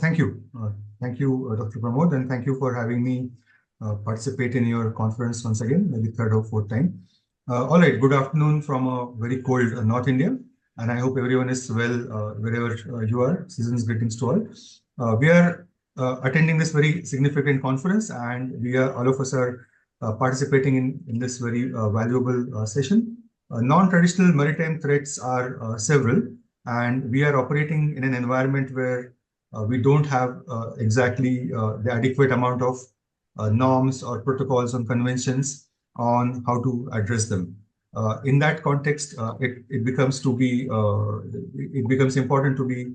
Thank you. Thank you, Dr. Pramod, and thank you for having me participate in your conference once again, maybe third or fourth time. All right, good afternoon from a very cold North India, and I hope everyone is well wherever you are. Season's greetings to all. We are attending this very significant conference, and all of us are participating in this very valuable session. Non-traditional maritime threats are several, and we are operating in an environment where we don't have exactly the adequate amount of norms or protocols and conventions on how to address them. In that context, it becomes important to be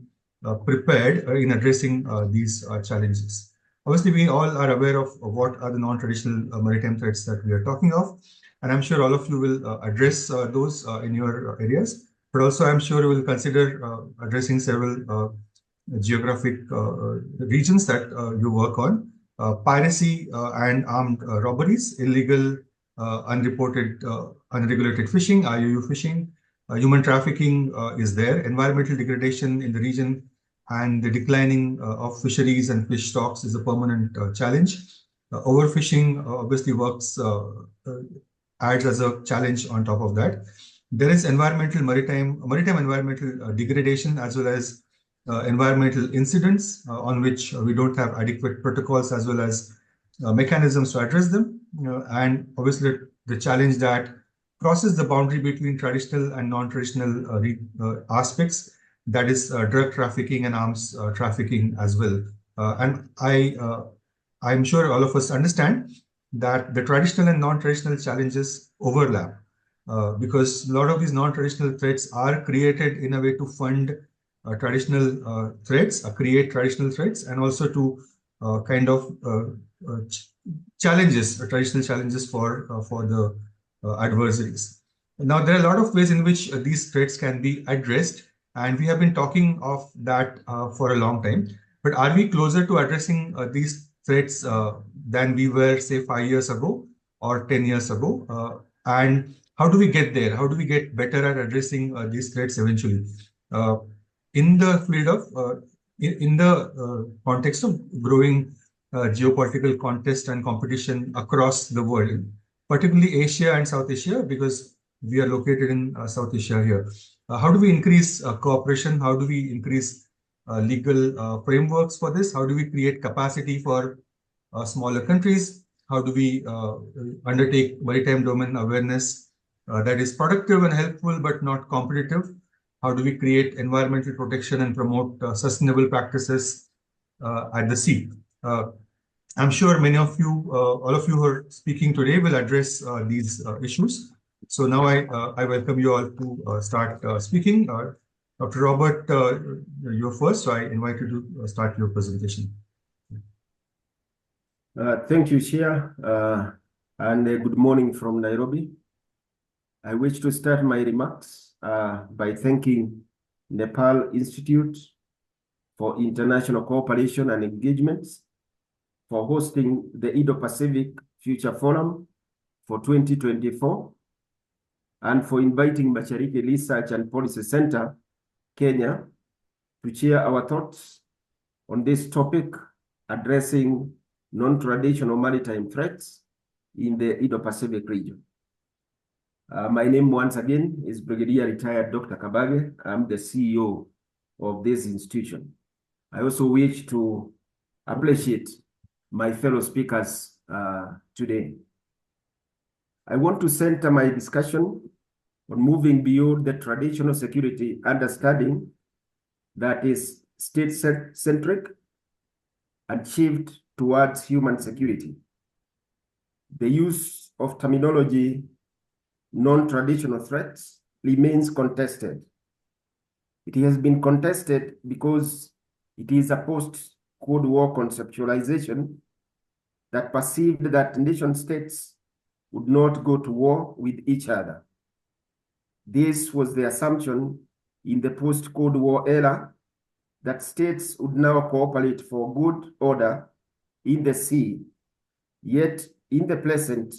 prepared in addressing these challenges. Obviously, we all are aware of what are the non-traditional maritime threats that we are talking of, and I'm sure all of you will address those in your areas. But also, I'm sure you will consider addressing several geographic regions that you work on. Piracy and armed robberies, illegal, unreported, unregulated fishing, IUU fishing, human trafficking is there, environmental degradation in the region, and the declining of fisheries and fish stocks is a permanent challenge. Overfishing obviously adds as a challenge on top of that. There is maritime environmental degradation, as well as environmental incidents on which we don't have adequate protocols as well as mechanisms to address them. And obviously the challenge that crosses the boundary between traditional and non-traditional aspects, that is drug trafficking and arms trafficking as well. I'm sure all of us understand that the traditional and non-traditional challenges overlap because a lot of these non-traditional threats are created in a way to fund traditional threats, create traditional threats, and also to traditional challenges for the adversaries. Now, there are a lot of ways in which these threats can be addressed, and we have been talking of that for a long time. But are we closer to addressing these threats than we were, say, 5 years ago or 10 years ago? And how do we get there? How do we get better at addressing these threats eventually? In the field of, in the context of growing geopolitical contest and competition across the world, particularly Asia and South Asia, because we are located in South Asia here. How do we increase cooperation? How do we increase legal frameworks for this? How do we create capacity for smaller countries? How do we undertake maritime domain awareness that is productive and helpful but not competitive? How do we create environmental protection and promote sustainable practices at the sea? I'm sure many of you, all of you who are speaking today will address these issues. So now I welcome you all to start speaking. Dr. Robert, you're first, so I invite you to start your presentation. Thank you, Chair, and good morning from Nairobi. I wish to start my remarks by thanking Nepal Institute for International Cooperation and Engagements for hosting the Indo-Pacific Future Forum for 2024 and for inviting Mashariki Research and Policy Center, Kenya, to share our thoughts on this topic addressing non-traditional maritime threats in the Indo-Pacific region. My name once again is Brigadier retired Dr. Kabage. I'm the CEO of this institution. I also wish to appreciate my fellow speakers today. I want to center my discussion on moving beyond the traditional security understanding that is state-centric and shift towards human security. The use of terminology non-traditional threats remains contested. It has been contested because it is a post-Cold War conceptualization that perceived that nation states would not go to war with each other. This was the assumption in the post-Cold War era that states would now cooperate for good order in the sea. Yet, in the present,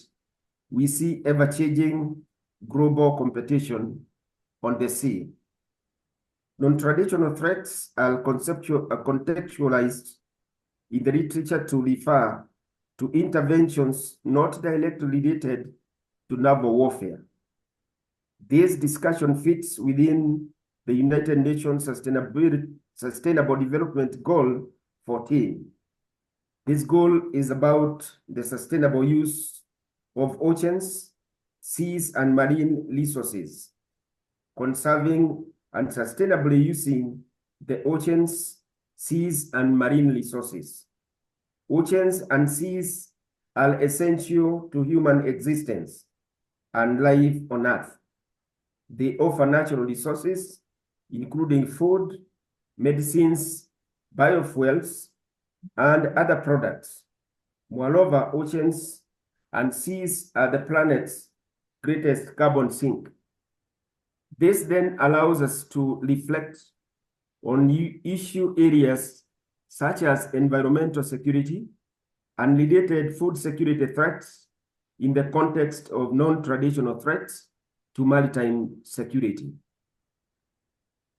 we see ever-changing global competition on the sea. Non-traditional threats are contextualized in the literature to refer to interventions not directly related to naval warfare. This discussion fits within the United Nations Sustainable Development Goal 14. This goal is about the sustainable use of oceans, seas, and marine resources, conserving and sustainably using the oceans, seas, and marine resources. Oceans and seas are essential to human existence and life on Earth. They offer natural resources, including food, medicines, biofuels, and other products. Moreover, oceans and seas are the planet's greatest carbon sink. This then allows us to reflect on issue areas such as environmental security and related food security threats in the context of non-traditional threats to maritime security.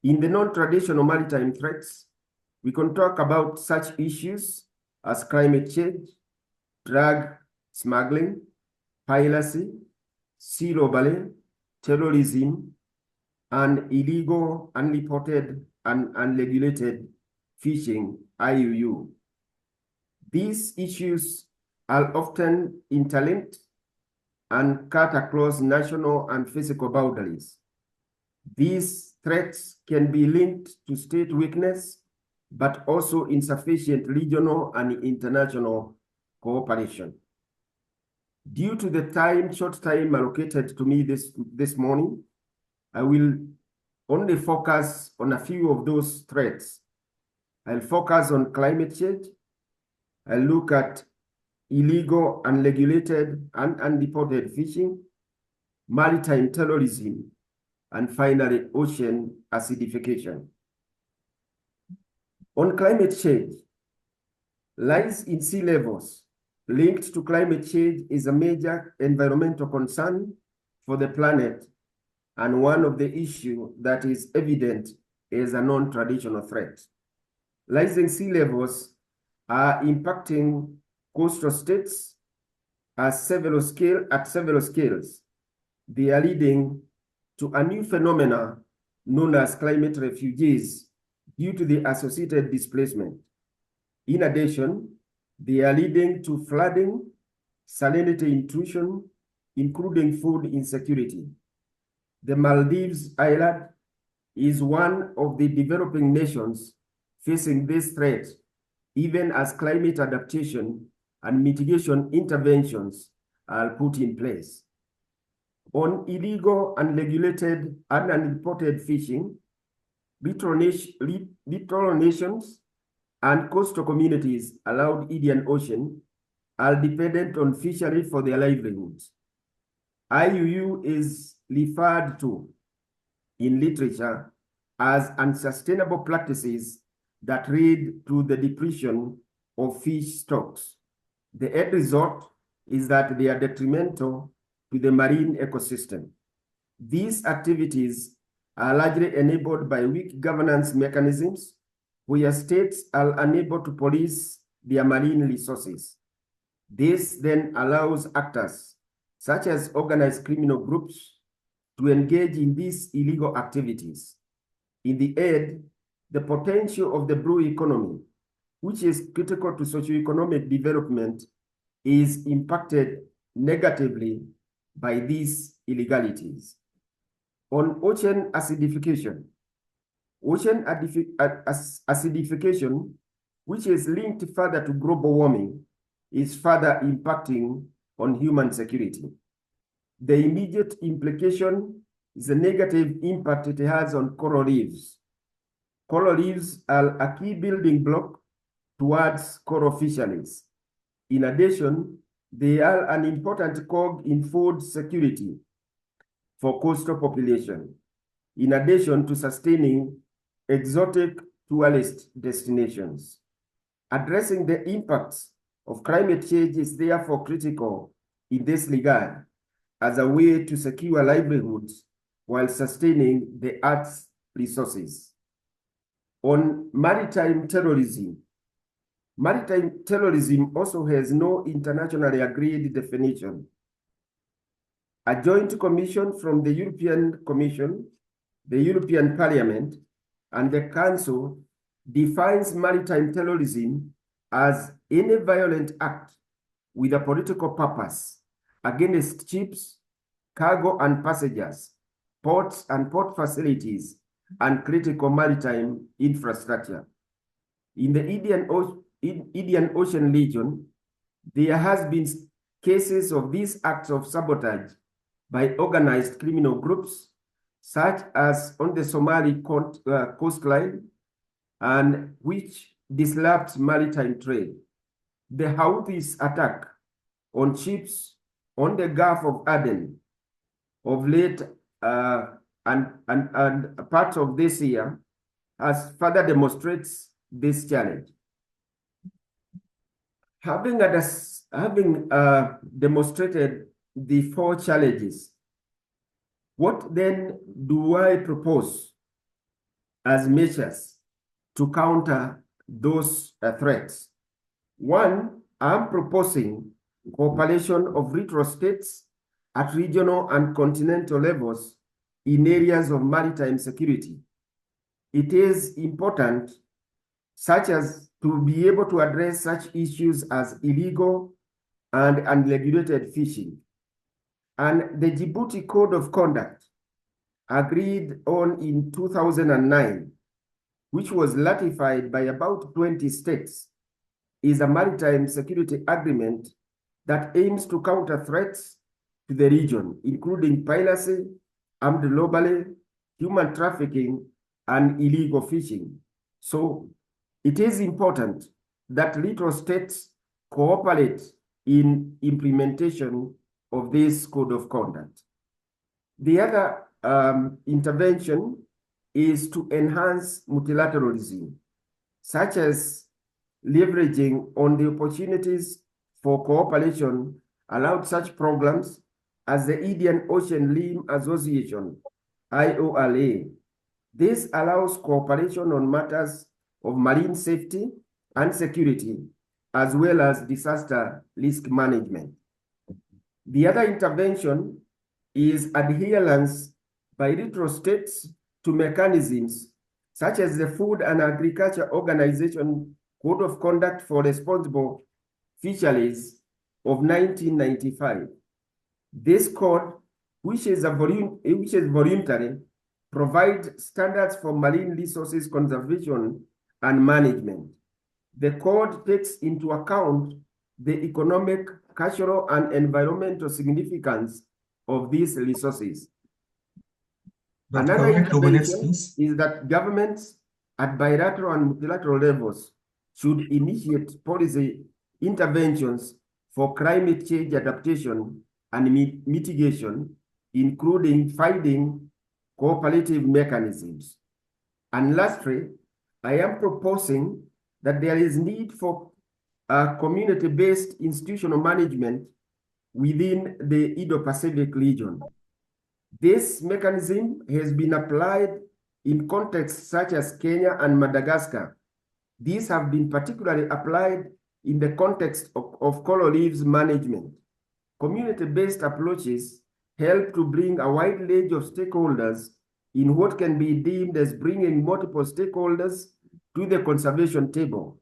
In the non-traditional maritime threats, we can talk about such issues as climate change, drug smuggling, piracy, sea robbery, terrorism, and illegal, unreported, and unregulated fishing, IUU. These issues are often interlinked and cut across national and physical boundaries. These threats can be linked to state weakness, but also insufficient regional and international cooperation. Due to the short time allocated to me this morning, I will only focus on a few of those threats. I'll focus on climate change. I'll look at illegal, unregulated, and unreported fishing, maritime terrorism, and finally, ocean acidification. On climate change, rise in sea levels linked to climate change is a major environmental concern for the planet and one of the issues that is evident as a non-traditional threat. Rising sea levels are impacting coastal states at several scales. They are leading to a new phenomena known as climate refugees due to the associated displacement. In addition, they are leading to flooding, salinity intrusion, including food insecurity. The Maldives Island is one of the developing nations facing this threat, even as climate adaptation and mitigation interventions are put in place. On illegal, unregulated, and unreported fishing, littoral nations and coastal communities around Indian Ocean are dependent on fishery for their livelihoods. IUU is referred to in literature as unsustainable practices that lead to the depletion of fish stocks. The end result is that they are detrimental to the marine ecosystem. These activities are largely enabled by weak governance mechanisms where states are unable to police their marine resources. This then allows actors, such as organized criminal groups, to engage in these illegal activities. In the end, the potential of the blue economy, which is critical to socioeconomic development, is impacted negatively by these illegalities. On ocean acidification, acidification, which is linked further to global warming, is further impacting on human security. The immediate implication is the negative impact it has on coral reefs. Coral reefs are a key building block towards coral fisheries. In addition, they are an important cog in food security for coastal population, in addition to sustaining exotic tourist destinations. Addressing the impacts of climate change is therefore critical in this regard as a way to secure livelihoods while sustaining the Earth's resources. on maritime terrorism. Maritime terrorism also has no internationally agreed definition. A joint commission from the European Commission, the European Parliament, and the Council defines maritime terrorism as any violent act with a political purpose against ships, cargo and passengers, ports and port facilities, and critical maritime infrastructure. In the Indian Ocean region, there has been cases of these acts of sabotage by organized criminal groups, such as on the Somali coastline, and which disrupts maritime trade. The Houthis attack on ships on the Gulf of Aden of late and part of this year has further demonstrates this challenge. Having demonstrated the 4 challenges, what then do I propose as measures to counter those threats? 1, I'm proposing cooperation of retro states at regional and continental levels in areas of maritime security. It is important, such as to be able to address such issues as illegal and unregulated fishing. And the Djibouti Code of Conduct, agreed on in 2009, which was ratified by about 20 states, is a maritime security agreement that aims to counter threats to the region, including piracy, armed robbery, human trafficking, and illegal fishing. So it is important that little states cooperate in implementation of this code of conduct. The other intervention is to enhance multilateralism, such as leveraging on the opportunities for cooperation allowed such programs as the Indian Ocean Rim Association, IORA. This allows cooperation on matters of marine safety and security, as well as disaster risk management. The other intervention is adherence by retro states to mechanisms such as the Food and Agriculture Organization Code of Conduct for Responsible Fisheries of 1995. This code, which is voluntary, provides standards for marine resources conservation and management. The code takes into account the economic, cultural, and environmental significance of these resources. Another intervention is that governments at bilateral and multilateral levels should initiate policy interventions for climate change adaptation and mitigation, including finding cooperative mechanisms. And lastly, I am proposing that there is need for community-based institutional management within the Indo-Pacific region. This mechanism has been applied in contexts such as Kenya and Madagascar. These have been particularly applied in the context of coral reefs management. Community-based approaches help to bring a wide range of stakeholders in what can be deemed as bringing multiple stakeholders to the conservation table.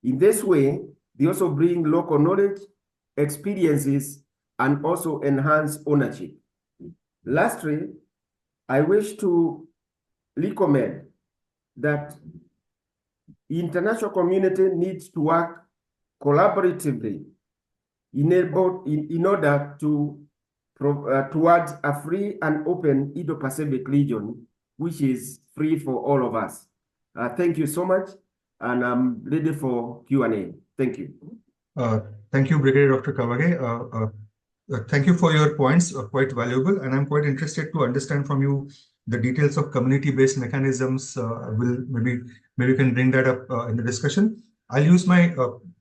In this way, they also bring local knowledge, experiences, and also enhance ownership. Lastly, I wish to recommend that the international community needs to work collaboratively in order to towards a free and open Indo-Pacific region, which is free for all of us. Thank you so much, and I'm ready for Q&A. Thank you. Thank you, Brigadier Dr. Kabage. Thank you for your points, quite valuable, and I'm quite interested to understand from you the details of community-based mechanisms. Maybe you can bring that up in the discussion. I'll use my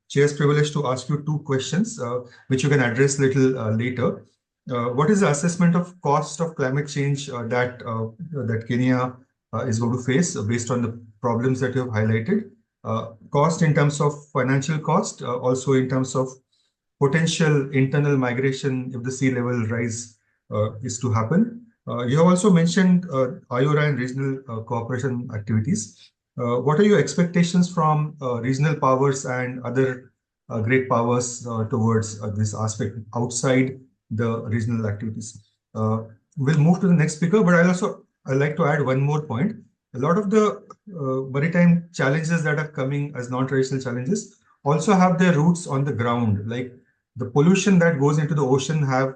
chair's privilege to ask you 2 questions, which you can address a little later. What is the assessment of cost of climate change that Kenya is going to face based on the problems that you have highlighted. Cost in terms of financial cost, also in terms of potential internal migration if the sea level rise is to happen. You have also mentioned IORA and regional cooperation activities. What are your expectations from regional powers and other great powers towards this aspect outside the regional activities? We'll move to the next speaker, but I'd like to add one more point. A lot of the maritime challenges that are coming as non-traditional challenges also have their roots on the ground. Like the pollution that goes into the ocean have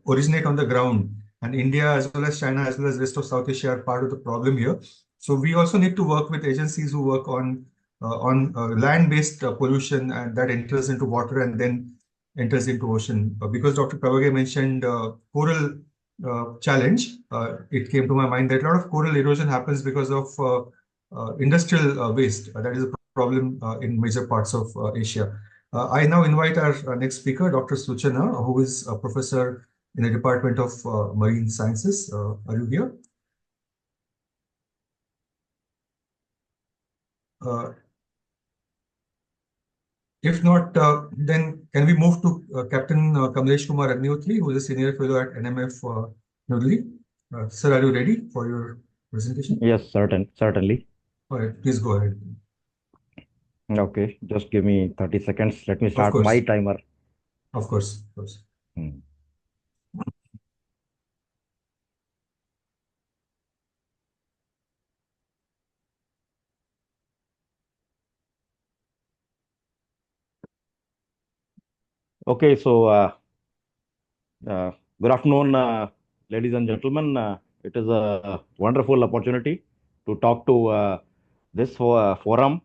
originate on the ground, and India as well as China as well as rest of South Asia are part of the problem here. So we also need to work with agencies who work on land-based pollution and that enters into water and then enters into ocean. Because Dr. Kabage mentioned coral challenge, it came to my mind that a lot of coral erosion happens because of industrial waste. That is a problem in major parts of Asia. I now invite our next speaker, Dr. Suchana, who is a professor in the Department of Marine Sciences. Are you here? If not, then can we move to Captain Kamlesh Kumar Agnihotri, who is a senior fellow at NMF New Delhi? Sir, are you ready for your presentation? Yes, certainly. All right, please go ahead. Okay, just give me 30 seconds. Let me Of start course. my timer. Of course, of course. Okay, so good afternoon, ladies and gentlemen. It is a wonderful opportunity to talk to this forum.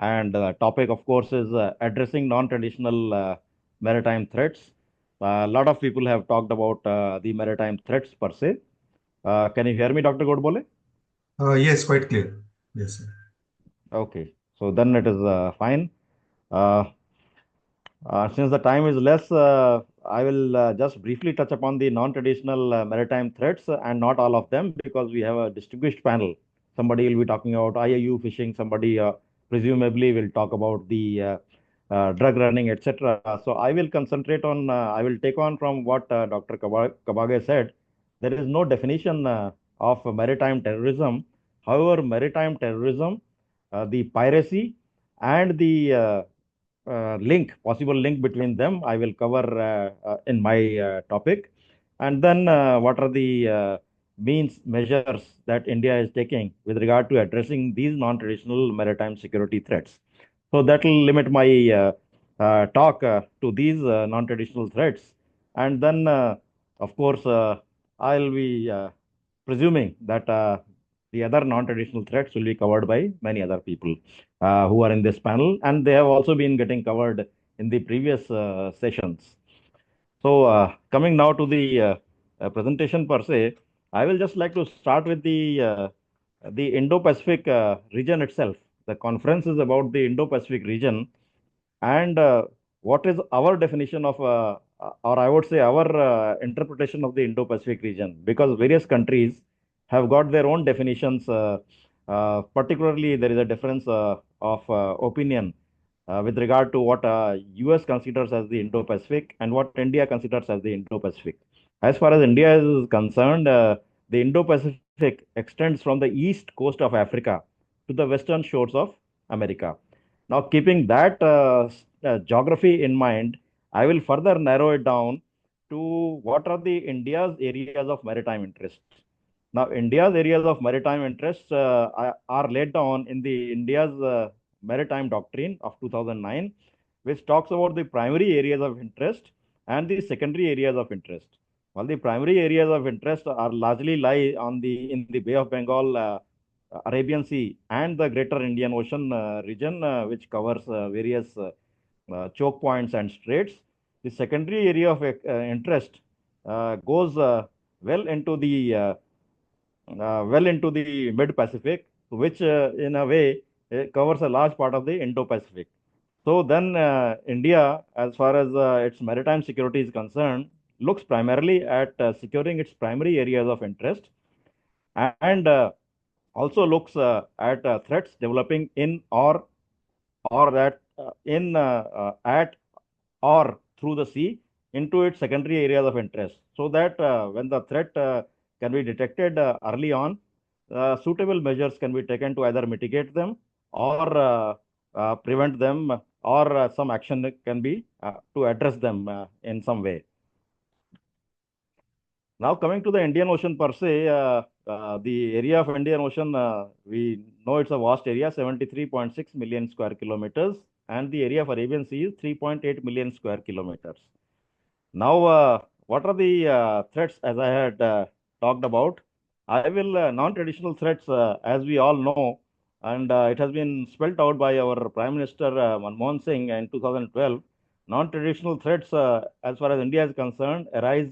And the topic, of course, is addressing non-traditional maritime threats. A lot of people have talked about the maritime threats per se. Can you hear me, Dr. Godbole? Yes, quite clear. Yes, sir. Okay, so then it is fine. Uh, since the time is less, I will just briefly touch upon the non-traditional maritime threats and not all of them because we have a distinguished panel. Somebody will be talking about IAU fishing, somebody presumably will talk about the drug running, etc. So I will concentrate on, I will take on from what Dr. Kabage said. There is no definition of maritime terrorism. However, maritime terrorism, the piracy, and the possible link between them, I will cover in my topic. And then what are the measures that India is taking with regard to addressing these non-traditional maritime security threats. So that will limit my talk to these non-traditional threats. And then, of course, I'll be presuming that the other non-traditional threats will be covered by many other people who are in this panel, and they have also been getting covered in the previous sessions. So, coming now to the presentation per se, I will just like to start with the Indo-Pacific region itself. The conference is about the Indo-Pacific region, and what is our definition of, or I would say our interpretation of the Indo-Pacific region, because various countries have got their own definitions. Particularly, there is a difference of opinion with regard to what US considers as the Indo-Pacific and what India considers as the Indo-Pacific. As far as India is concerned, the Indo-Pacific extends from the east coast of Africa to the western shores of America. Now, keeping that geography in mind, I will further narrow it down to what are the India's areas of maritime interest. Now, India's areas of maritime interest are laid down in the India's maritime doctrine of 2009, which talks about the primary areas of interest and the secondary areas of interest. While the primary areas of interest are largely lie on the in the Bay of Bengal, Arabian Sea, and the Greater Indian Ocean region, which covers various choke points and straits. The secondary area of interest goes well into the mid-Pacific, which in a way covers a large part of the Indo-Pacific. So then India, as far as its maritime security is concerned, looks primarily at securing its primary areas of interest. and also looks at threats developing in or at or through the sea into its secondary areas of interest, so that when the threat can be detected early on, suitable measures can be taken to either mitigate them or prevent them, or some action can be to address them in some way. Now, coming to the Indian Ocean per se, the area of Indian Ocean, we know it's a vast area, 73.6 million square kilometers, and the area of Arabian Sea is 3.8 million square kilometers. Now, what are the threats as I had talked about? I will non-traditional threats, as we all know, and it has been spelled out by our Prime Minister Manmohan Singh in 2012. Non-traditional threats, as far as India is concerned, arise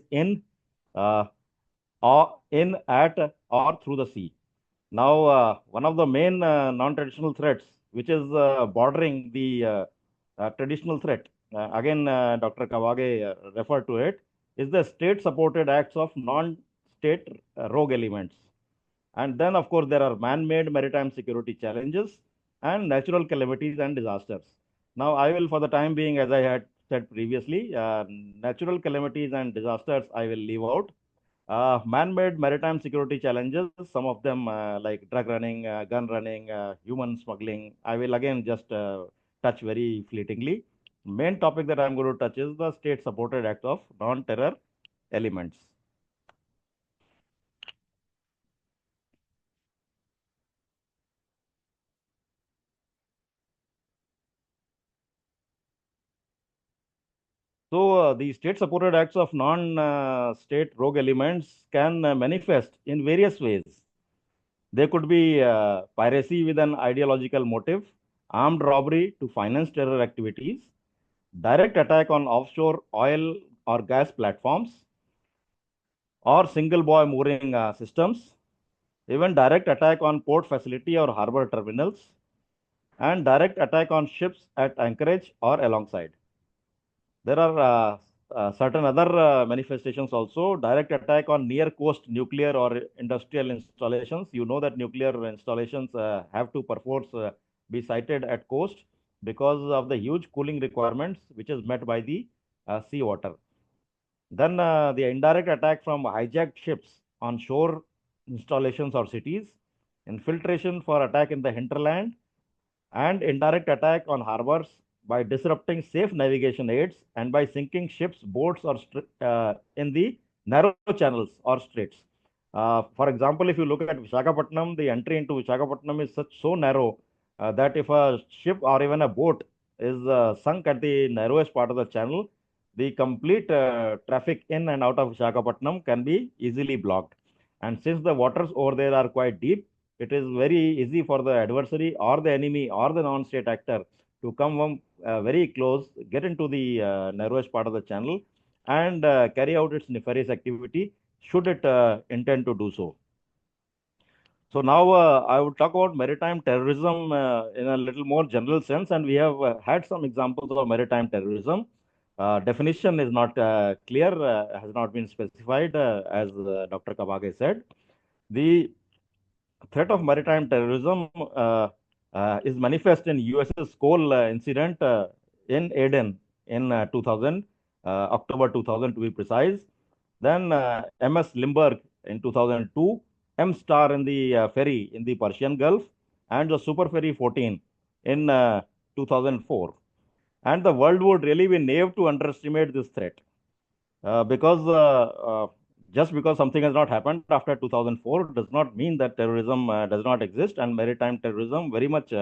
uh, at, or through the sea. Now, one of the main non-traditional threats, which is bordering the traditional threat, again, Dr. Kabage referred to it, is the state-supported acts of non-state rogue elements. And then, of course, there are man-made maritime security challenges and natural calamities and disasters. Now, I will, for the time being, as I had said previously, natural calamities and disasters I will leave out. Man-made maritime security challenges, some of them like drug running, gun running, human smuggling, I will again just touch very fleetingly. Main topic that I'm going to touch is the state-supported act of non-terror elements. So, the state-supported acts of non-state rogue elements can manifest in various ways. They could be piracy with an ideological motive, armed robbery to finance terror activities, direct attack on offshore oil or gas platforms, or single buoy mooring systems, even direct attack on port facility or harbor terminals, and direct attack on ships at anchorage or alongside. There are certain other manifestations also. Direct attack on near coast nuclear or industrial installations. You know that nuclear installations have to perforce be sited at coast because of the huge cooling requirements which is met by the seawater. Then the indirect attack from hijacked ships on shore installations or cities, infiltration for attack in the hinterland, and indirect attack on harbors by disrupting safe navigation aids and by sinking ships, boats, or in the narrow channels or straits. For example, if you look at Visakhapatnam, the entry into Visakhapatnam is so narrow that if a ship or even a boat is sunk at the narrowest part of the channel, the complete traffic in and out of Visakhapatnam can be easily blocked. And since the waters over there are quite deep, it is very easy for the adversary or the enemy or the non-state actor to come very close, get into the narrowest part of the channel, and carry out its nefarious activity should it intend to do so. So now I would talk about maritime terrorism in a little more general sense, and we have had some examples of maritime terrorism. Definition is not clear, has not been specified, as Dr. Kabage said. The threat of maritime terrorism is manifest in USS Cole incident in Aden in 2000, October 2000 to be precise. Then MS Limburg in 2002, M Star in the ferry in the Persian Gulf, and the Super Ferry 14 in 2004. And the world would really be naive to underestimate this threat because just because something has not happened after 2004 does not mean that terrorism does not exist, and maritime terrorism very much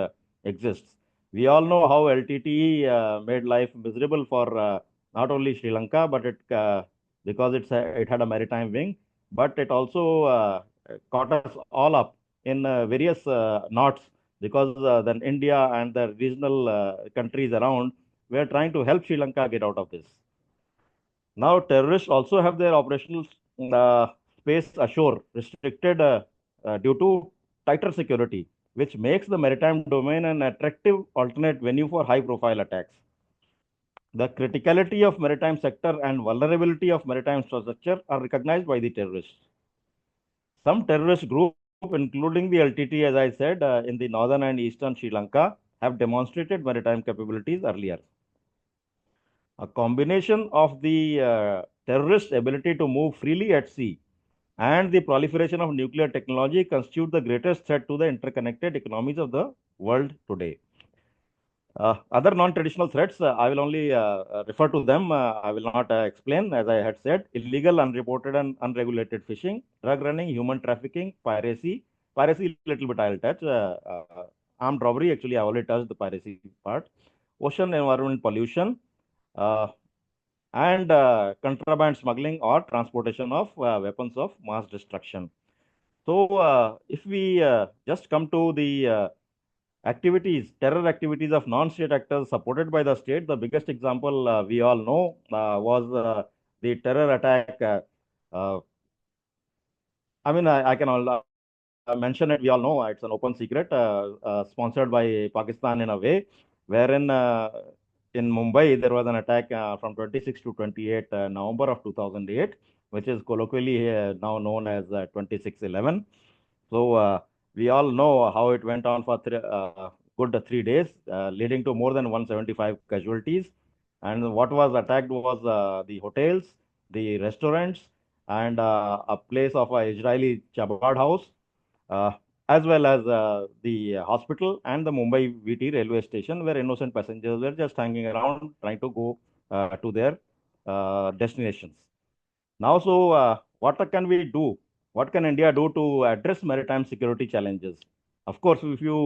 exists. We all know how LTTE made life miserable for not only Sri Lanka, but because it had a maritime wing, but it also caught us all up in various knots because then India and the regional countries around were trying to help Sri Lanka get out of this. Now, terrorists also have their operational uh, space ashore restricted due to tighter security, which makes the maritime domain an attractive alternate venue for high profile attacks. The criticality of maritime sector and vulnerability of maritime infrastructure are recognized by the terrorists. Some terrorist group, including the LTT, as I said, in the northern and eastern Sri Lanka, have demonstrated maritime capabilities earlier. A combination of the terrorist ability to move freely at sea and the proliferation of nuclear technology constitute the greatest threat to the interconnected economies of the world today. Other non-traditional threats, I will only refer to them. I will not explain, as I had said. Illegal, unreported, and unregulated fishing, drug running, human trafficking, piracy. Piracy, little bit I'll touch. Armed robbery, actually, I already touched the piracy part. Ocean environment pollution, uh, and contraband smuggling or transportation of weapons of mass destruction. So, if we just come to the activities, terror activities of non-state actors supported by the state, the biggest example we all know was the terror attack. Uh, I mean, I can all mention it. We all know it's an open secret, sponsored by Pakistan in a way, wherein in Mumbai there was an attack from 26 to 28 November of 2008, which is colloquially now known as 26/11. So we all know how it went on for good 3 days, leading to more than 175 casualties. And what was attacked was the hotels, the restaurants, and a place of a Israeli Chabad house, uh, as well as the hospital and the Mumbai VT railway station, where innocent passengers were just hanging around trying to go to their destinations. Now, so what can we do? What can India do to address maritime security challenges? Of course, if you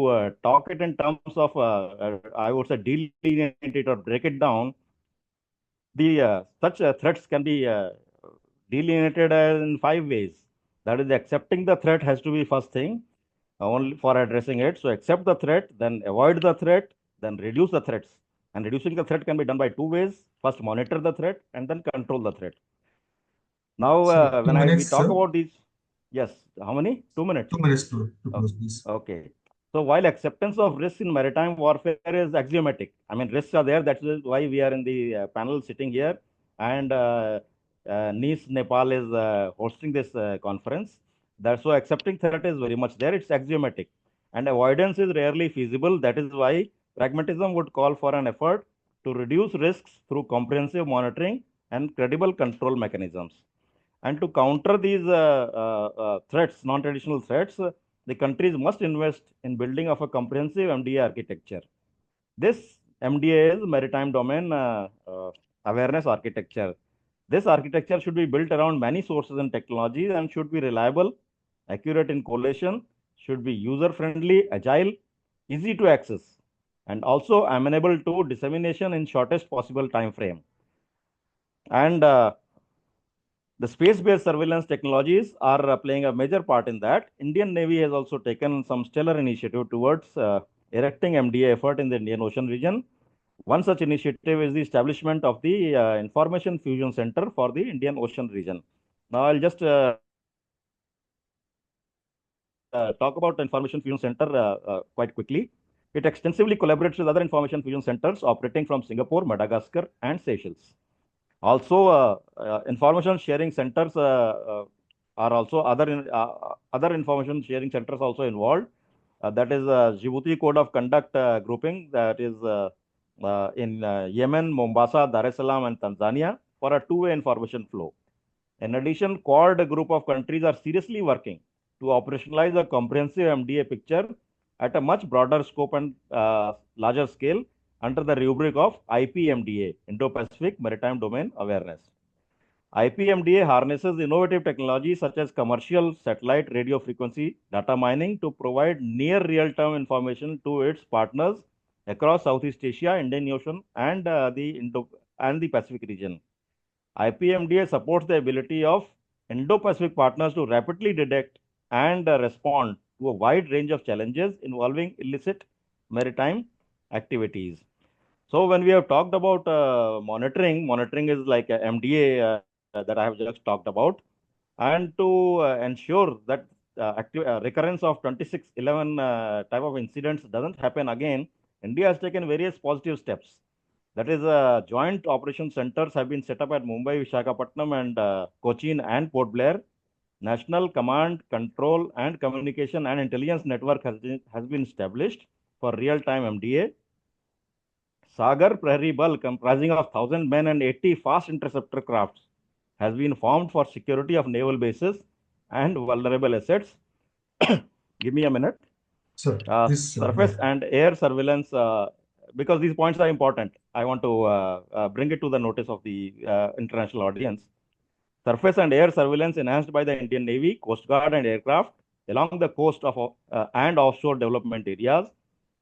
talk it in terms of, I would say, delineate it or break it down, the such threats can be delineated in 5 ways. That is, accepting the threat has to be first thing only for addressing it. So, accept the threat, then avoid the threat, then reduce the threats. And reducing the threat can be done by 2 ways. First, monitor the threat, and then control the threat. Now, So two when we minutes, talk sir. about these, yes, how many? 2 minutes. 2 minutes to Oh, close, please. okay. So while acceptance of risks in maritime warfare is axiomatic, I mean, risks are there. That's why we are in the panel sitting here. And Nice, Nepal is hosting this conference. That's why accepting threat is very much there. It's axiomatic. And avoidance is rarely feasible. That is why pragmatism would call for an effort to reduce risks through comprehensive monitoring and credible control mechanisms. And to counter these threats, non-traditional threats, the countries must invest in building of a comprehensive MDA architecture. This MDA is Maritime Domain Awareness Architecture. This architecture should be built around many sources and technologies and should be reliable, accurate in collation, should be user-friendly, agile, easy to access, and also amenable to dissemination in shortest possible time frame. And the space-based surveillance technologies are playing a major part in that. Indian Navy has also taken some stellar initiative towards erecting MDA effort in the Indian Ocean region. One such initiative is the establishment of the Information Fusion Center for the Indian Ocean region. Now, I'll just talk about the Information Fusion Center quite quickly. It extensively collaborates with other information fusion centers operating from Singapore, Madagascar, and Seychelles. Also, information sharing centers are also other information sharing centers also involved. That is Djibouti Code of Conduct grouping that is in Yemen, Mombasa, Dar es Salaam, and Tanzania for a two-way information flow. In addition, Quad group of countries are seriously working to operationalize a comprehensive MDA picture at a much broader scope and larger scale under the rubric of IPMDA, Indo-Pacific Maritime Domain Awareness. IPMDA harnesses innovative technologies such as commercial satellite radio frequency data mining to provide near real-time information to its partners across Southeast Asia, Indian Ocean, and the Pacific region. IPMDA supports the ability of Indo-Pacific partners to rapidly detect and respond to a wide range of challenges involving illicit maritime activities. So when we have talked about monitoring is like a MDA that I have just talked about. And to ensure that recurrence of 26/11 type of incidents doesn't happen again, India has taken various positive steps. That is, joint operation centers have been set up at Mumbai, Visakhapatnam, and Cochin and Port Blair. National Command, Control and Communication and Intelligence Network has been established for real-time MDA. Sagar Prahari Bal, comprising of 1,000 men and 80 fast interceptor crafts, has been formed for security of naval bases and vulnerable assets. Give me a minute. Sir, this Surface and air surveillance, because these points are important, I want to bring it to the notice of the international audience. Surface and air surveillance enhanced by the Indian Navy, Coast Guard and aircraft along the coast of and offshore development areas.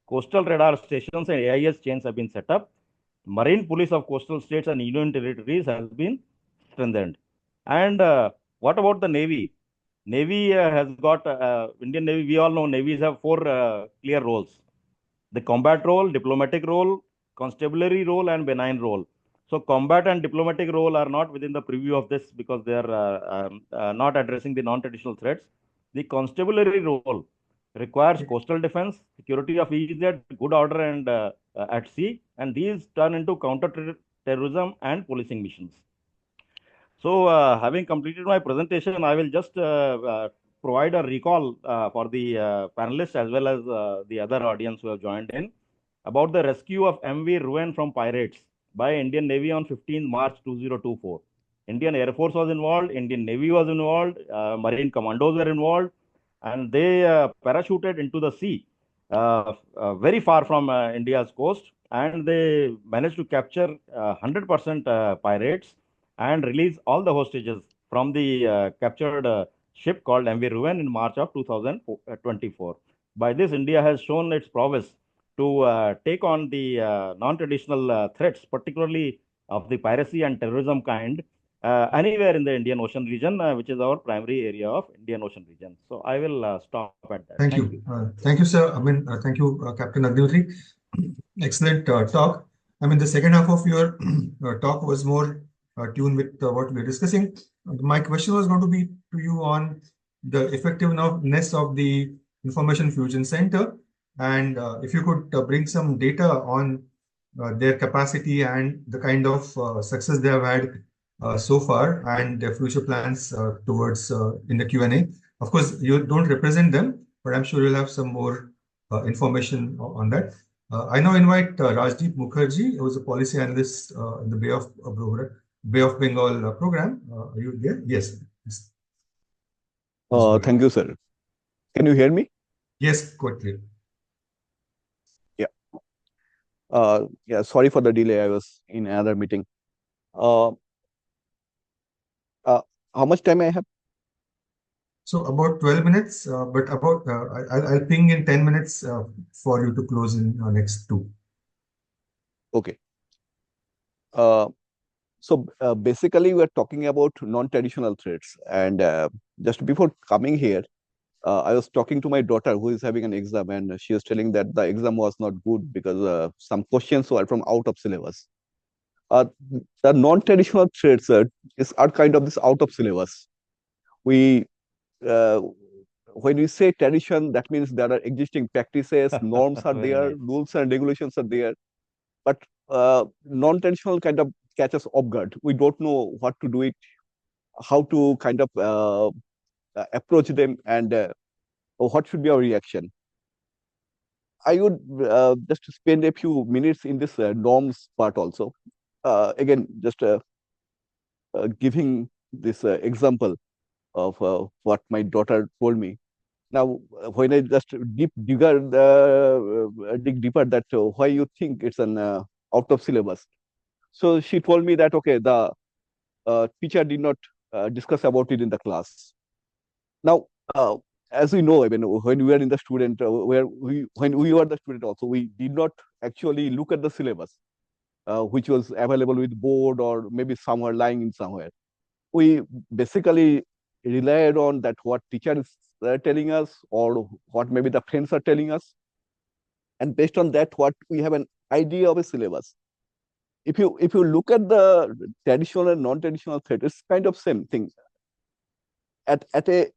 Coastal radar stations and AIS chains have been set up. Marine police of coastal states and union territories has been strengthened. And what about the Navy? Navy has got Indian Navy. We all know navies have four clear roles: the combat role, diplomatic role, constabulary role, and benign role. So combat and diplomatic role are not within the preview of this because they are not addressing the non-traditional threats. The constabulary role requires coastal defense, security of EEZ, good order and at sea, and these turn into counter-terrorism and policing missions. So, having completed my presentation, I will just provide a recall for the panelists as well as the other audience who have joined in about the rescue of MV Ruin from pirates by Indian Navy on 15 March 2024. Indian Air Force was involved, Indian Navy was involved, Marine Commandos were involved, and they parachuted into the sea very far from India's coast, and they managed to capture 100% pirates and release all the hostages from the captured ship called MV Ruin in March of 2024. By this, India has shown its prowess to take on the non-traditional threats, particularly of the piracy and terrorism kind, anywhere in the Indian Ocean region, which is our primary area of Indian Ocean region. So I will stop at that. Thank you. Thank you, sir. I mean, thank you, Captain Agnihotri. Excellent talk. I mean, the second half of your talk was more tuned with what we're discussing. My question was going to be to you on the effectiveness of the Information Fusion Center, and if you could bring some data on their capacity and the kind of success they have had so far, and their future plans towards in the Q&A. Of course, you don't represent them, but I'm sure you'll have some more information on that. I now invite Rajdeep Mukherjee, who is a policy analyst in the Bay of Bengal program. Are you there? Yes. Thank you, sir. Can you hear me? Yes, quite clear. Yeah, sorry for the delay. I was in another meeting. How much time I have? So about 12 minutes, but about I'll ping in 10 minutes for you to close in next 2. Okay. So basically, we are talking about non-traditional threats. And just before coming here, I was talking to my daughter who is having an exam, and she was telling that the exam was not good because some questions were from out of syllabus. The non-traditional threats are kind of this out of syllabus. When we say tradition, that means there are existing practices, norms are there, rules and regulations are there. But non-traditional kind of catches off guard. We don't know what to do it, how to kind of approach them, and what should be our reaction. I would just spend a few minutes in this norms part also. Again, just giving this example of what my daughter told me. Now, when I just dig deeper that why you think it's an out of syllabus. So she told me that, okay, the teacher did not discuss about it in the class. Now, as we know, I mean, when we were in the student, when we were the student also, we did not actually look at the syllabus, which was available with board or maybe somewhere lying in somewhere. We basically relied on that what teacher is telling us or what maybe the friends are telling us. And based on that, what we have an idea of a syllabus. If you look at the traditional and non-traditional threat, it's kind of same thing. At a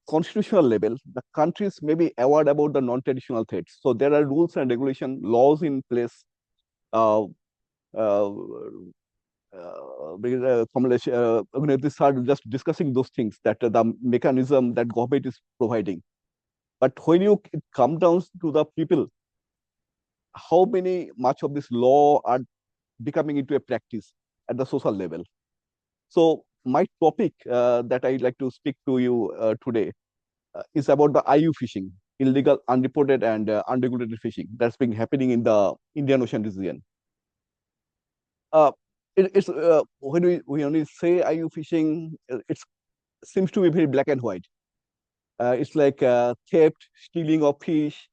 constitutional level, the countries may be aware about the non-traditional threats. So there are rules and regulation laws in place Kamlesh, Agnihotri sir just discussing those things, that the mechanism that government is providing. But when you come down to the people, how much of this law are becoming into a practice at the social level? So my topic that I'd like to speak to you today is about the IU fishing, illegal, unreported, and unregulated fishing that's been happening in the Indian Ocean region. It's when we only say IU fishing, it seems to be very black and white. It's like theft, stealing of fish,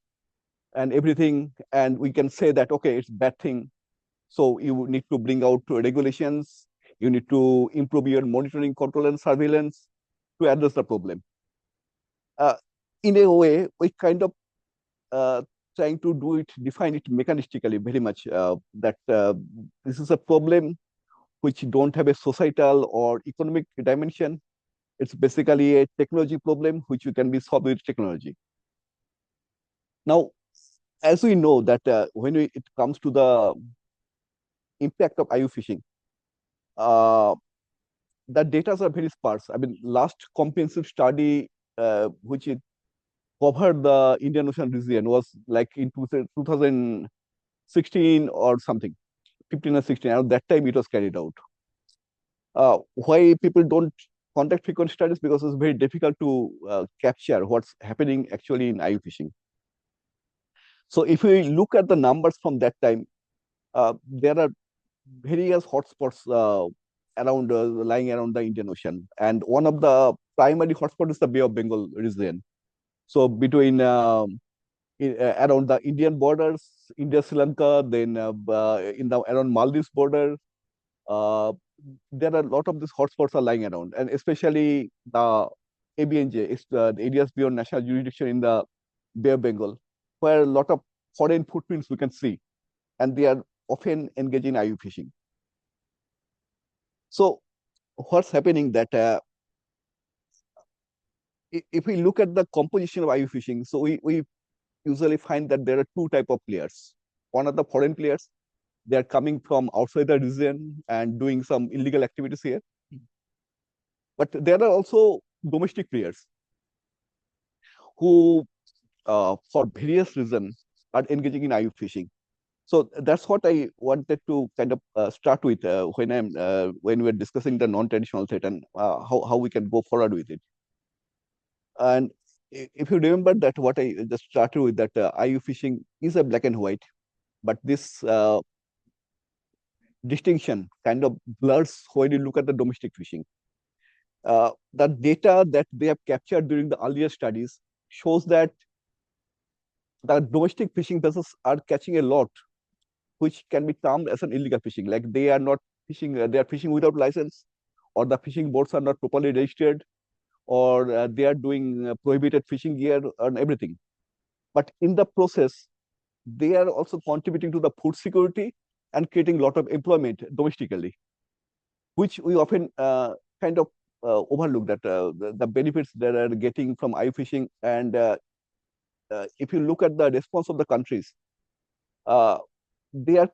and everything, and we can say that okay, it's bad thing. So you need to bring out regulations. You need to improve your monitoring, control, and surveillance to address the problem. In a way, we kind of trying to do it, define it mechanistically very much, that this is a problem which don't have a societal or economic dimension. It's basically a technology problem which can be solved with technology. Now, as we know that when it comes to the impact of IU fishing, the data are very sparse. I mean, last comprehensive study which it covered the Indian Ocean region was like in 2016 or something, 15 or 16. At that time, it was carried out. Why people don't conduct frequent studies? Because it's very difficult to capture what's happening actually in IU fishing. So if we look at the numbers from that time, there are various hotspots around lying around the Indian Ocean, and one of the primary hotspots is the Bay of Bengal region. So between around the Indian borders, India, Sri Lanka, then in the around Maldives border, there are a lot of these hotspots are lying around, and especially the ABNJ, the areas beyond national jurisdiction in the Bay of Bengal, where a lot of foreign footprints we can see, and they are often engaged in IU fishing. So what's happening that if we look at the composition of IU fishing, so we usually find that there are two types of players. One are the foreign players. They are coming from outside the region and doing some illegal activities here. But there are also domestic players who, for various reasons, are engaging in IU fishing. So that's what I wanted to kind of start with when we're discussing the non-traditional threat and how we can go forward with it. And if you remember that what I just started with, that IU fishing is a black and white, but this distinction kind of blurs when you look at the domestic fishing. The data that they have captured during the earlier studies shows that the domestic fishing vessels are catching a lot, which can be termed as an illegal fishing. Like they are not fishing, they are fishing without license, or the fishing boats are not properly registered, or they are doing prohibited fishing gear and everything. But in the process, they are also contributing to the food security and creating a lot of employment domestically, which we often kind of overlook, that the benefits that are getting from IU fishing. And if you look at the response of the countries, they are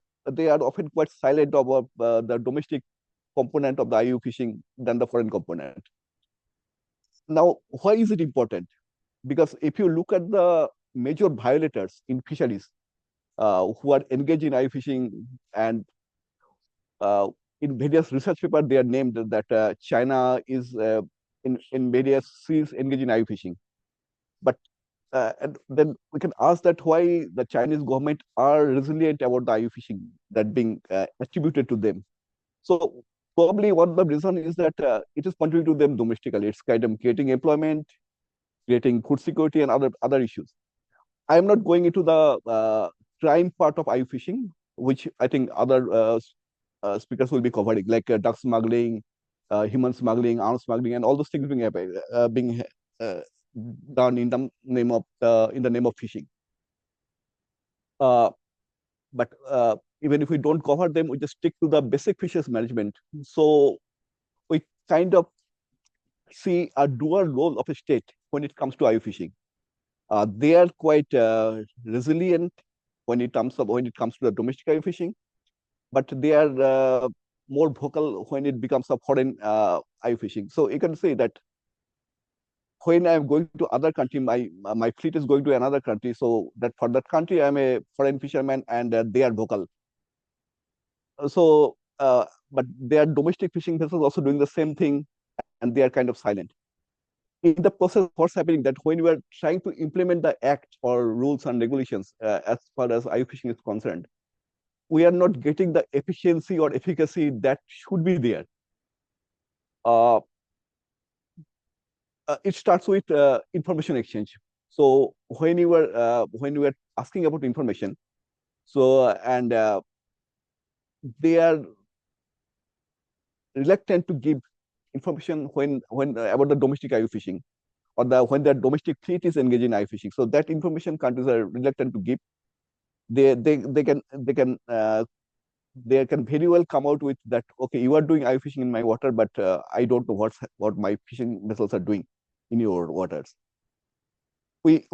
often quite silent about the domestic component of the IU fishing than the foreign component. Now, why is it important? Because if you look at the major violators in fisheries who are engaged in IU fishing, and in various research papers, they are named that China is in various seas engaged in IU fishing. But and then we can ask that why the Chinese government are resilient about the IU fishing that being attributed to them. So probably one of the reason is that it is contributing to them domestically. It's kind of creating employment, creating food security, and other issues. I am not going into the crime part of IU fishing, which I think other speakers will be covering, like drug smuggling, human smuggling, arms smuggling, and all those things being done in the name of fishing. But even if we don't cover them, we just stick to the basic fisheries management. So we kind of see a dual role of a state when it comes to IU fishing. They are quite resilient when it comes to the domestic IU fishing, but they are more vocal when it becomes a foreign IU fishing. So you can say that when I'm going to other country, my fleet is going to another country. So that for that country, I'm a foreign fisherman, and they are vocal. So, but their domestic fishing vessels also doing the same thing, and they are kind of silent. In the process, what's happening that when we are trying to implement the act or rules and regulations as far as IU fishing is concerned, we are not getting the efficiency or efficacy that should be there. It starts with information exchange. So when you were asking about information, so and they are reluctant to give information when about the domestic IU fishing, or when their domestic fleet is engaged in IU fishing. So that information countries are reluctant to give. They can very well come out with that. Okay, you are doing IU fishing in my water, but I don't know what my fishing vessels are doing in your waters. We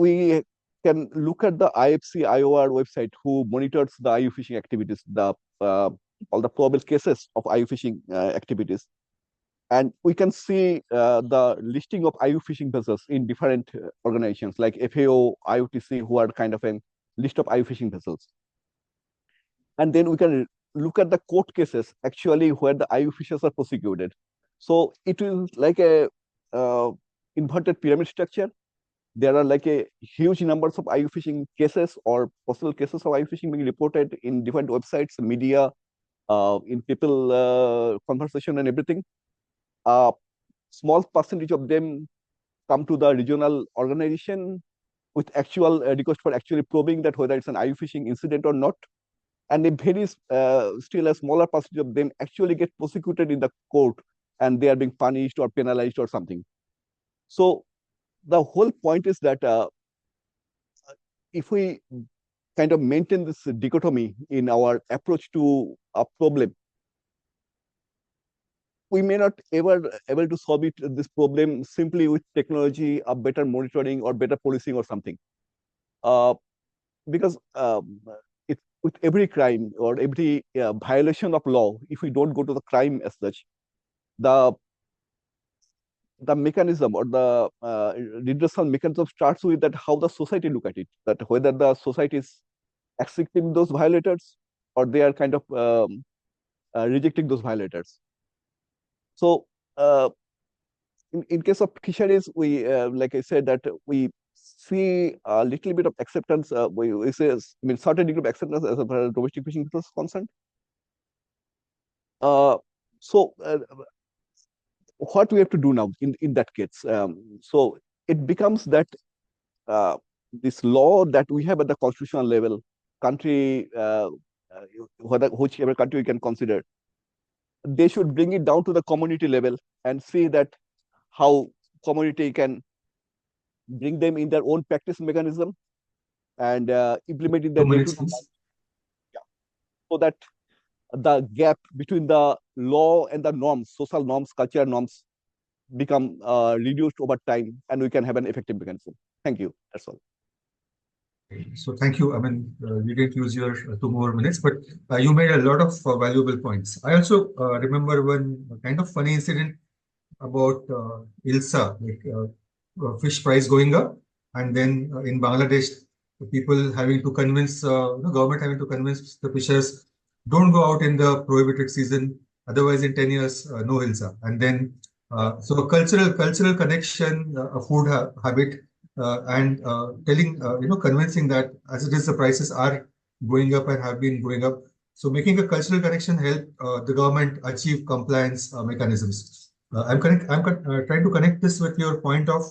can look at the IFC IOR website, who monitors the IU fishing activities, all the probable cases of IU fishing activities. And we can see the listing of IU fishing vessels in different organizations like FAO, IOTC, who are kind of a list of IU fishing vessels. And then we can look at the court cases actually where the IU fishers are prosecuted. So it is like a inverted pyramid structure. There are like a huge numbers of IU fishing cases or possible cases of IU fishing being reported in different websites, media, in people conversation and everything. Small percentage of them come to the regional organization with actual request for actually probing that whether it's an IU fishing incident or not. And a very still a smaller percentage of them actually get prosecuted in the court, and they are being punished or penalized or something. So the whole point is that if we kind of maintain this dichotomy in our approach to a problem, we may not ever able to solve this problem simply with technology, a better monitoring or better policing or something. Because with every crime or every violation of law, if we don't go to the crime as such, the mechanism or the redressal mechanism starts with that how the society look at it, that whether the society is accepting those violators or they are kind of rejecting those violators. So in case of fisheries, we like I said that we see a little bit of acceptance. We say, I mean, certain degree of acceptance as far as domestic fishing is concerned. So what we have to do now in that case? So it becomes that this law that we have at the constitutional level, country, whichever country we can consider, they should bring it down to the community level and see that how community can bring them in their own practice mechanism and implement in their day-to-day life. Yeah. So that the gap between the law and the norms, social norms, cultural norms, become reduced over time, and we can have an effective mechanism. Thank you. That's all. So thank you. I mean, you didn't use your 2 more minutes, but you made a lot of valuable points. I also remember one kind of funny incident about ILSA, like fish price going up, and then in Bangladesh, people having to convince, government having to convince the fishers, don't go out in the prohibited season, otherwise in 10 years, no ILSA. And then, so a cultural connection, a food habit, and telling, convincing that as it is, the prices are going up and have been going up. So making a cultural connection help the government achieve compliance mechanisms. I'm trying to connect this with your point of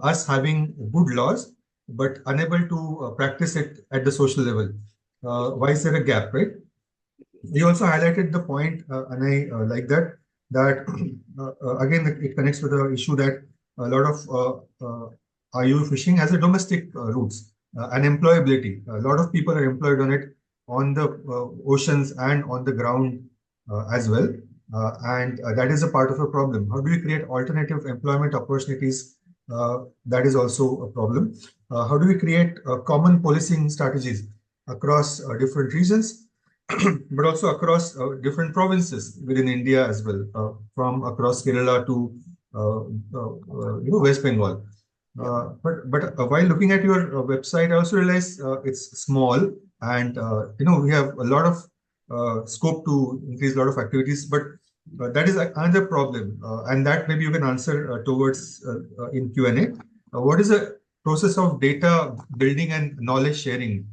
us having good laws, but unable to practice it at the social level. Why is there a gap, right? You also highlighted the point, and I like that again, it connects with the issue that a lot of IU fishing has a domestic roots and employability. A lot of people are employed on it on the oceans and on the ground as well. And that is a part of a problem. How do we create alternative employment opportunities? That is also a problem. How do we create common policing strategies across different regions? but also across different provinces within India as well, from across Kerala to West Bengal. But while looking at your website, I also realized it's small, and we have a lot of scope to increase a lot of activities. But that is another problem, and that maybe you can answer towards in Q&A. What is the process of data building and knowledge sharing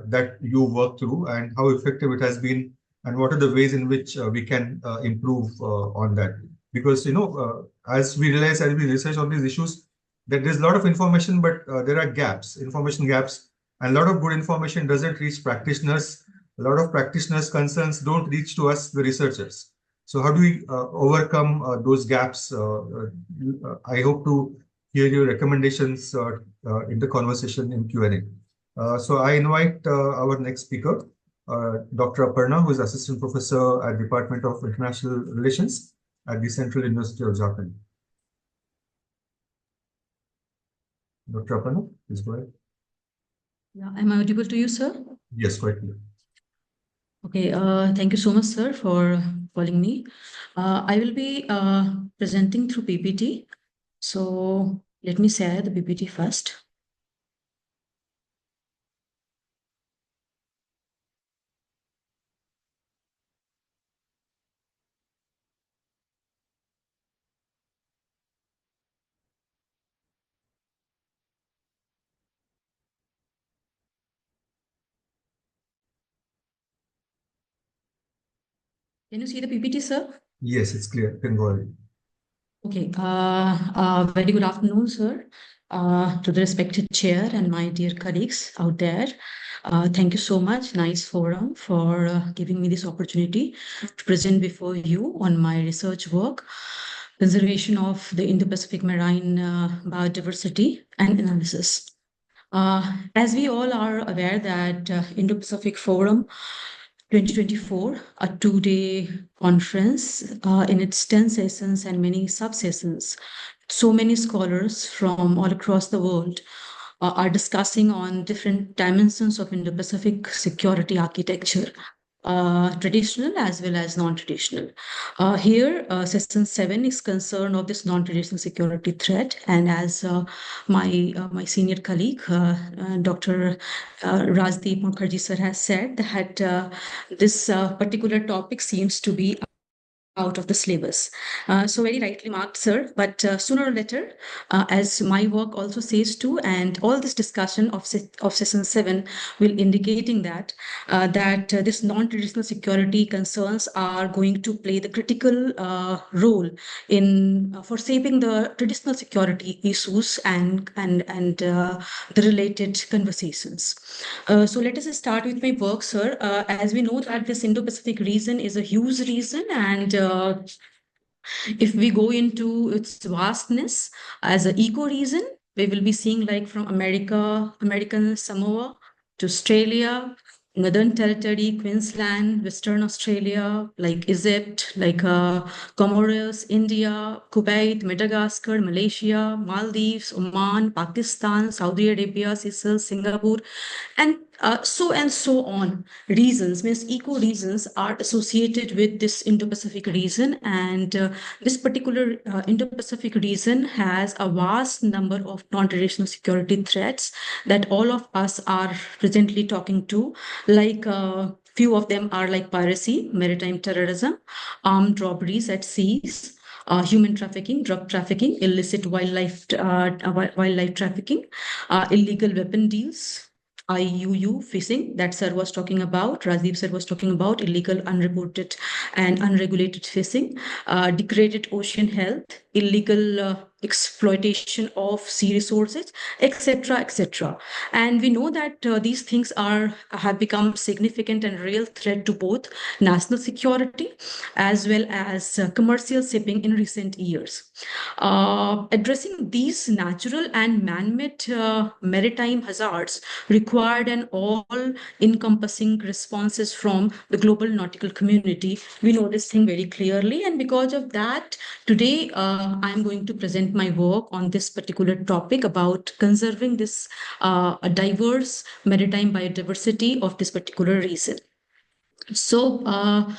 that you work through, and how effective it has been, and what are the ways in which we can improve on that? Because as we realize, as we research on these issues, that there's a lot of information, but there are gaps, information gaps, and a lot of good information doesn't reach practitioners. A lot of practitioners' concerns don't reach to us, the researchers. So how do we overcome those gaps? I hope to hear your recommendations in the conversation in Q&A. So I invite our next speaker, Dr. Aparna, who is Assistant Professor at Department of International Relations at the Central University of Jharkhand. Dr. Aparna, please go ahead. Yeah, am I audible to you, sir? Yes, quite clear. Okay, thank you so much, sir, for calling me. I will be presenting through PPT. So let me share the PPT first. Can you see the PPT, sir? Yes, it's clear. You can go ahead. Okay, very good afternoon, sir, to the respected chair and my dear colleagues out there. Thank you so much, nice forum, for giving me this opportunity to present before you on my research work, conservation of the Indo-Pacific marine biodiversity and analysis. As we all are aware that Indo-Pacific Forum 2024, a two-day conference in its 10 sessions and many sub-sessions. So many scholars from all across the world are discussing on different dimensions of Indo-Pacific security architecture, traditional as well as non-traditional. Here, session 7 is concerned of this non-traditional security threat, and as my senior colleague, Dr. Rajdeep Mukherjee sir has said that this particular topic seems to be out of the syllabus. So very rightly marked, sir. But sooner or later, as my work also says too, and all this discussion of session 7 will indicating that this non-traditional security concerns are going to play the critical role in for shaping the traditional security issues and the related conversations. So let us start with my work, sir. As we know that this Indo-Pacific region is a huge region, and if we go into its vastness as an eco-region, we will be seeing like from American Samoa to Australia, Northern Territory, Queensland, Western Australia, like Egypt, like Comoros, India, Kuwait, Madagascar, Malaysia, Maldives, Oman, Pakistan, Saudi Arabia, Seychelles, Singapore, and so on. Reasons means eco regions are associated with this Indo-Pacific region, and this particular Indo-Pacific region has a vast number of non-traditional security threats that all of us are presently talking to. Like few of them are like piracy, maritime terrorism, armed robberies at seas, human trafficking, drug trafficking, illicit wildlife trafficking, illegal weapon deals, IUU fishing that sir was talking about, Rajdeep sir was talking about, illegal, unreported and unregulated fishing, degraded ocean health, illegal exploitation of sea resources, etc., etc. And we know that these things have become significant and real threat to both national security as well as commercial shipping in recent years. Addressing these natural and man-made maritime hazards required an all-encompassing responses from the global nautical community. We know this thing very clearly, and because of that, today I'm going to present my work on this particular topic about conserving this diverse maritime biodiversity of this particular region. So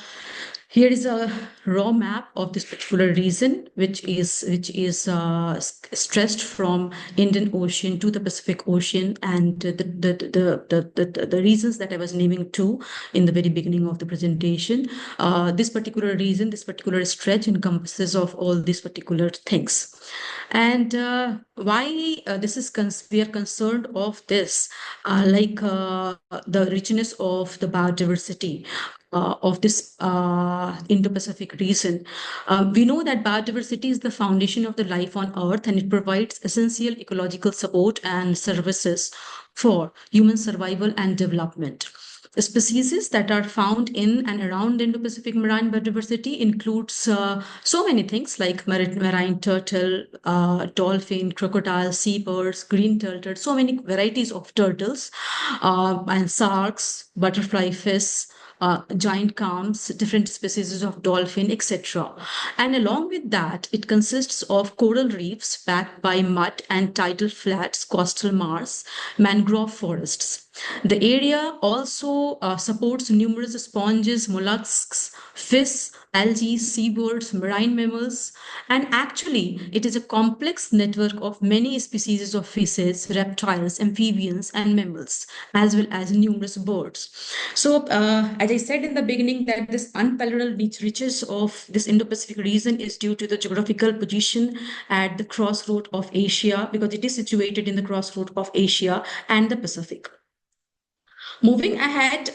here is a raw map of this particular region, which is stretched from Indian Ocean to the Pacific Ocean, and the reasons that I was naming too in the very beginning of the presentation. This particular region, this particular stretch encompasses of all these particular things. And why this is we are concerned of this, the richness of the biodiversity of this Indo-Pacific region. We know that biodiversity is the foundation of the life on Earth, and it provides essential ecological support and services for human survival and development. The species that are found in and around Indo-Pacific marine biodiversity includes so many things like marine turtle, dolphin, crocodile, seabirds, green turtle, so many varieties of turtles, and sharks, butterfly fish, giant clams, different species of dolphin, etc. And along with that, it consists of coral reefs backed by mud and tidal flats, coastal marshes, mangrove forests. The area also supports numerous sponges, mollusks, fish, algae, seabirds, marine mammals, and actually it is a complex network of many species of fishes, reptiles, amphibians, and mammals, as well as numerous birds. So, as I said in the beginning, that this unparalleled riches of this Indo-Pacific region is due to the geographical position at the crossroad of Asia, because it is situated in the crossroad of Asia and the Pacific. Moving ahead,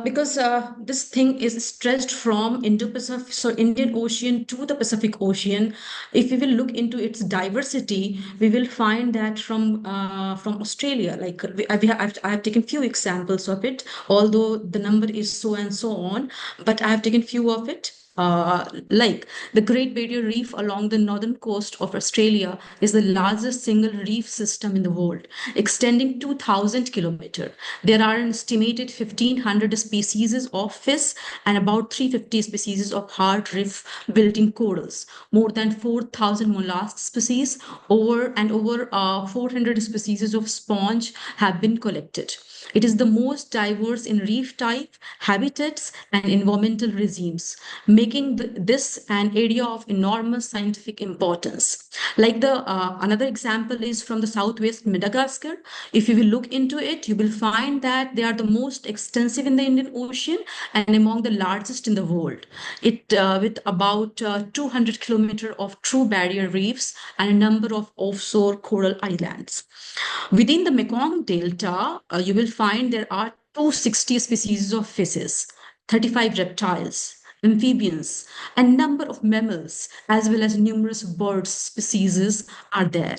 because this thing is stretched from Indo-Pacific, so Indian Ocean to the Pacific Ocean. If we will look into its diversity, we will find that from Australia, like I have taken few examples of it, although the number is so and so on, but I have taken few of it. Like the Great Barrier Reef along the northern coast of Australia is the largest single reef system in the world, extending 2,000 kilometers. There are an estimated 1,500 species of fish and about 350 species of hard reef built-in corals, more than 4,000 mollusk species, over 400 species of sponge have been collected. It is the most diverse in reef type, habitats, and environmental regimes, making this an area of enormous scientific importance. Like another example is from the southwest Madagascar. If you will look into it, you will find that they are the most extensive in the Indian Ocean and among the largest in the world. It with about 200 kilometers of true barrier reefs and a number of offshore coral islands. Within the Mekong Delta, you will find there are 260 species of fishes, 35 reptiles, amphibians, and number of mammals, as well as numerous bird species are there.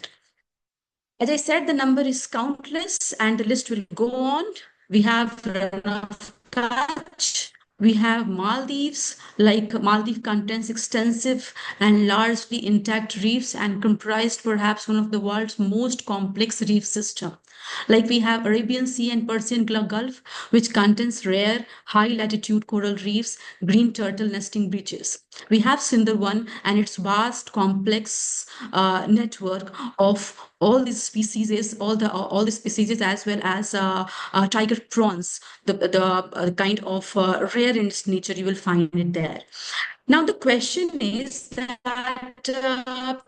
As I said, the number is countless, and the list will go on. We have Run of Kutch, we have Maldives, like Maldives contains extensive and largely intact reefs and comprised perhaps one of the world's most complex reef system. Like we have Arabian Sea and Persian Gulf, which contains rare high latitude coral reefs, green turtle nesting beaches. We have Sundarban and its vast complex network of all these species, all the species, as well as tiger prawns, the kind of rare in its nature, you will find it there. Now the question is that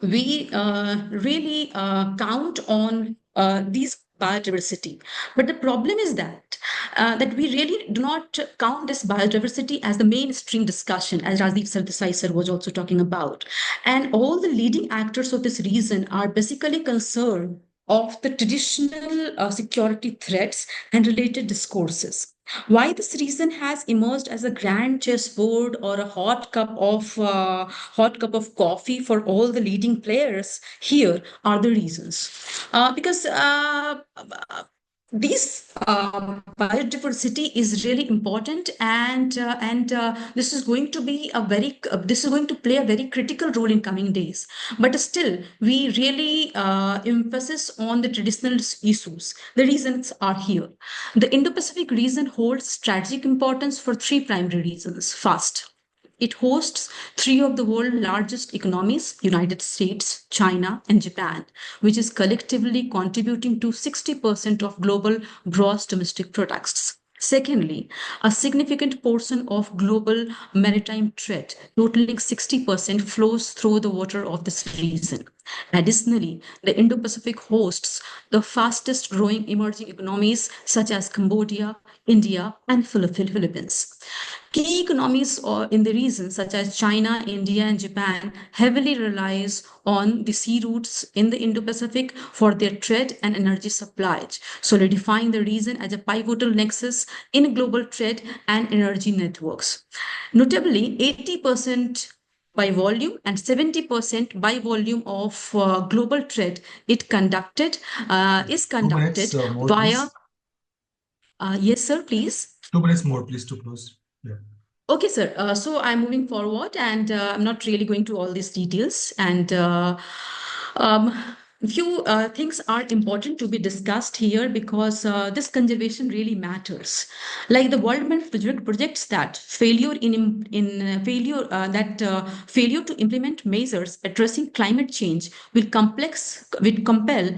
we really count on these biodiversity, but the problem is that we really do not count this biodiversity as the mainstream discussion, as Rajdeep Sardesai sir was also talking about. And all the leading actors of this region are basically concerned of the traditional security threats and related discourses. Why this region has emerged as a grand chessboard or a hot cup of coffee for all the leading players here are the reasons. Because these biodiversity is really important, and this is going to be this is going to play a very critical role in coming days. But still, we really emphasis on the traditional issues. The reasons are here. The Indo-Pacific region holds strategic importance for three primary reasons. First, it hosts three of the world's largest economies, United States, China, and Japan, which is collectively contributing to 60% of global gross domestic products. Secondly, a significant portion of global maritime trade, totaling 60%, flows through the water of this region. Additionally, the Indo-Pacific hosts the fastest growing emerging economies such as Cambodia, India, and Philippines. Key economies in the region, such as China, India, and Japan, heavily relies on the sea routes in the Indo-Pacific for their trade and energy supplies, solidifying the region as a pivotal nexus in global trade and energy networks. Notably, 80% by volume and 70% by volume of global trade is conducted 2 minutes more, via. please. Yes, sir, please. 2 minutes more, please, to close. Yeah. Okay, sir. So I'm moving forward, and I'm not really going to all these details. And few things are important to be discussed here because this conservation really matters. Like the World Bank projects that failure failure to implement measures addressing climate change will compel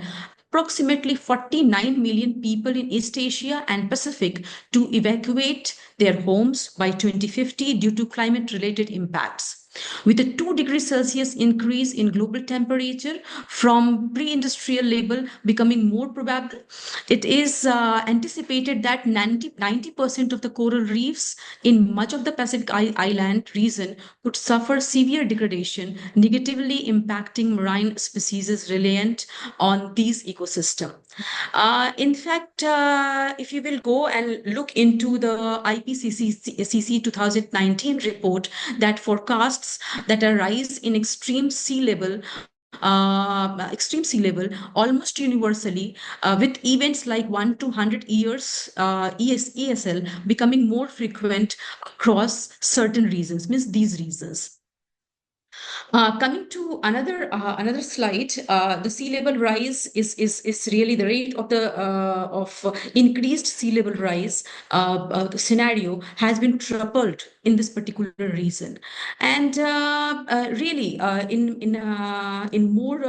approximately 49 million people in East Asia and Pacific to evacuate their homes by 2050 due to climate-related impacts. With a 2 degrees Celsius increase in global temperature from pre-industrial level becoming more probable, it is anticipated that 90% of the coral reefs in much of the Pacific Island region could suffer severe degradation, negatively impacting marine species reliant on these ecosystems. In fact, if you will go and look into the IPCC 2019 report that forecasts that a rise in extreme sea level almost universally, with events like 1 to 100 years ESL becoming more frequent across certain regions, means these regions. Coming to another slide, the sea level rise is really the rate of the increased sea level rise the scenario has been tripled in this particular region, and really in more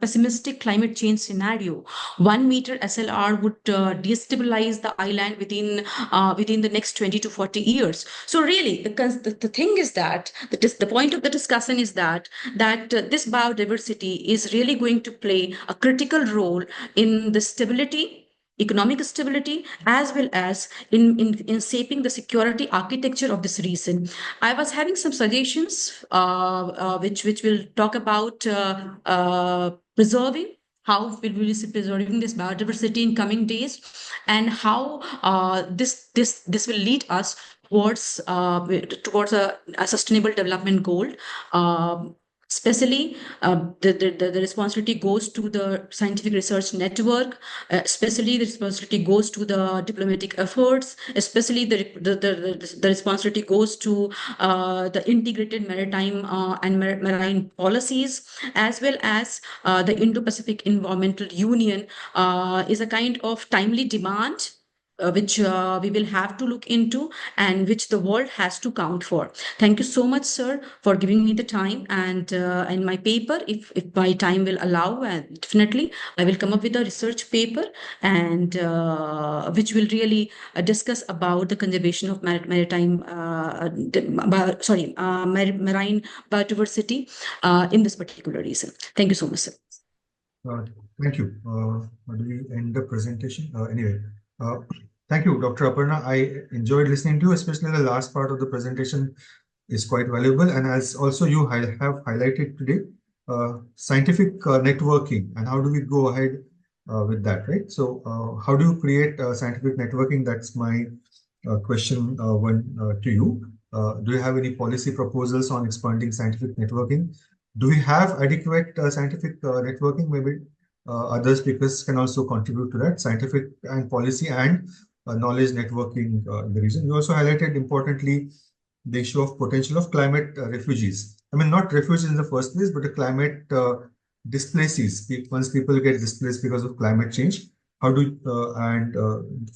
pessimistic climate change scenario, 1 meter SLR would destabilize the island within the next 20 to 40 years. So really, the thing is that the point of the discussion is that this biodiversity is really going to play a critical role in the stability, economic stability, as well as in shaping the security architecture of this region. I was having some suggestions which will talk about preserving. How will we be preserving this biodiversity in coming days, and how this will lead us towards a sustainable development goal. Especially the responsibility goes to the scientific research network, especially the responsibility goes to the diplomatic efforts, especially the responsibility goes to the integrated maritime and marine policies, as well as the Indo-Pacific Environmental Union is a kind of timely demand which we will have to look into and which the world has to count for. Thank you so much, sir, for giving me the time. And in my paper, if my time will allow, definitely I will come up with a research paper and which will really discuss about the conservation of maritime marine biodiversity in this particular region. Thank you so much, sir. Thank you. Do we end the presentation? Anyway, thank you, Dr. Aparna. I enjoyed listening to you, especially the last part of the presentation is quite valuable. And as also you have highlighted today, scientific networking and how do we go ahead with that, right? So how do you create scientific networking? That's my question to you. Do you have any policy proposals on expanding scientific networking? Do we have adequate scientific networking? Maybe other speakers can also contribute to that, scientific and policy and knowledge networking in the region. You also highlighted importantly the issue of potential of climate refugees. I mean, not refugees in the first place, but the climate displaces. Once people get displaced because of climate change, how do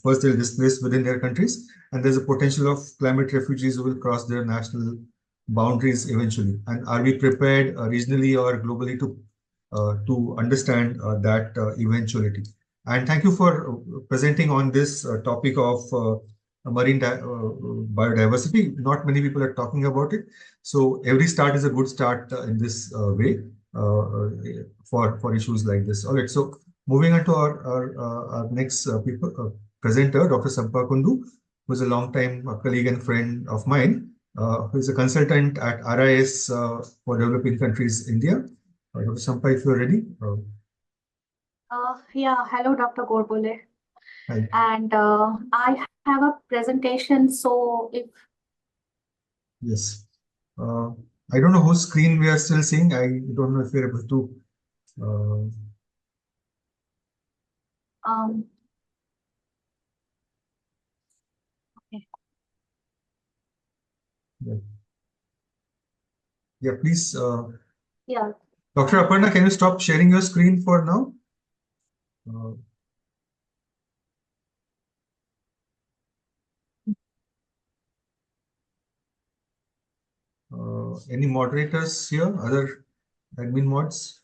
first they'll displace within their countries, and there's a potential of climate refugees who will cross their national boundaries eventually. And are we prepared regionally or globally to understand that eventuality? And thank you for presenting on this topic of marine biodiversity. Not many people are talking about it. So every start is a good start in this way for issues like this. All right. So moving on to our next presenter, Dr. Sampa Kundu, who is a long-time colleague and friend of mine, who is a consultant at RIS for developing countries, India. Dr. Sampa, if you're ready. Yeah, hello, Dr. Godbole. Hi. And I have a presentation, so if Yes. I don't know whose screen we are still seeing. I don't know if we're able to. um okay. Yeah, please. Yeah. Dr. Aparna, can you stop sharing your screen for now? Any moderators here? Other admin mods?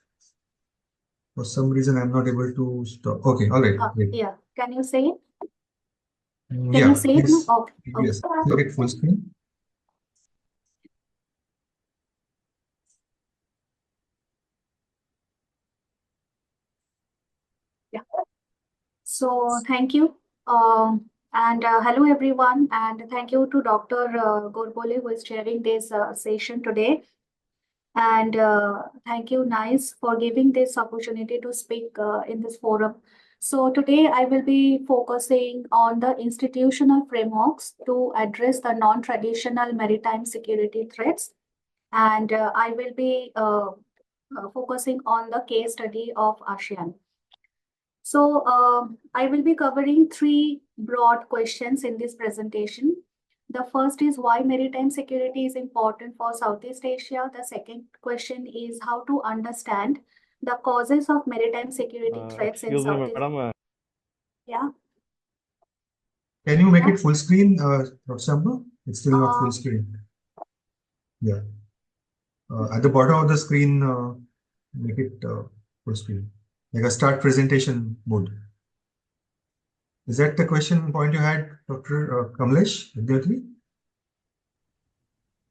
For some reason, I'm not able to stop. Okay, all right, great. Yeah. Can you see it? Can Yeah, you see it? please. Okay. Yes, make it full screen. Yeah. So thank you. And hello, everyone. And thank you to Dr. Godbole, who is chairing this session today. And thank you, Nice, for giving this opportunity to speak in this forum. So today I will be focusing on the institutional frameworks to address the non-traditional maritime security threats. And I will be focusing on the case study of ASEAN. So I will be covering three broad questions in this presentation. The first is why maritime security is important for Southeast Asia. The second question is how to understand the causes of maritime security threats in Excuse me, Southeast Asia. madam. Yeah. Can you make it full screen, Dr. Sampa? It's still not full screen. Yeah. At the bottom of the screen, make it full screen. Like a start presentation mode. Is that the question point you had, Dr. Kamlesh? Agnihotri?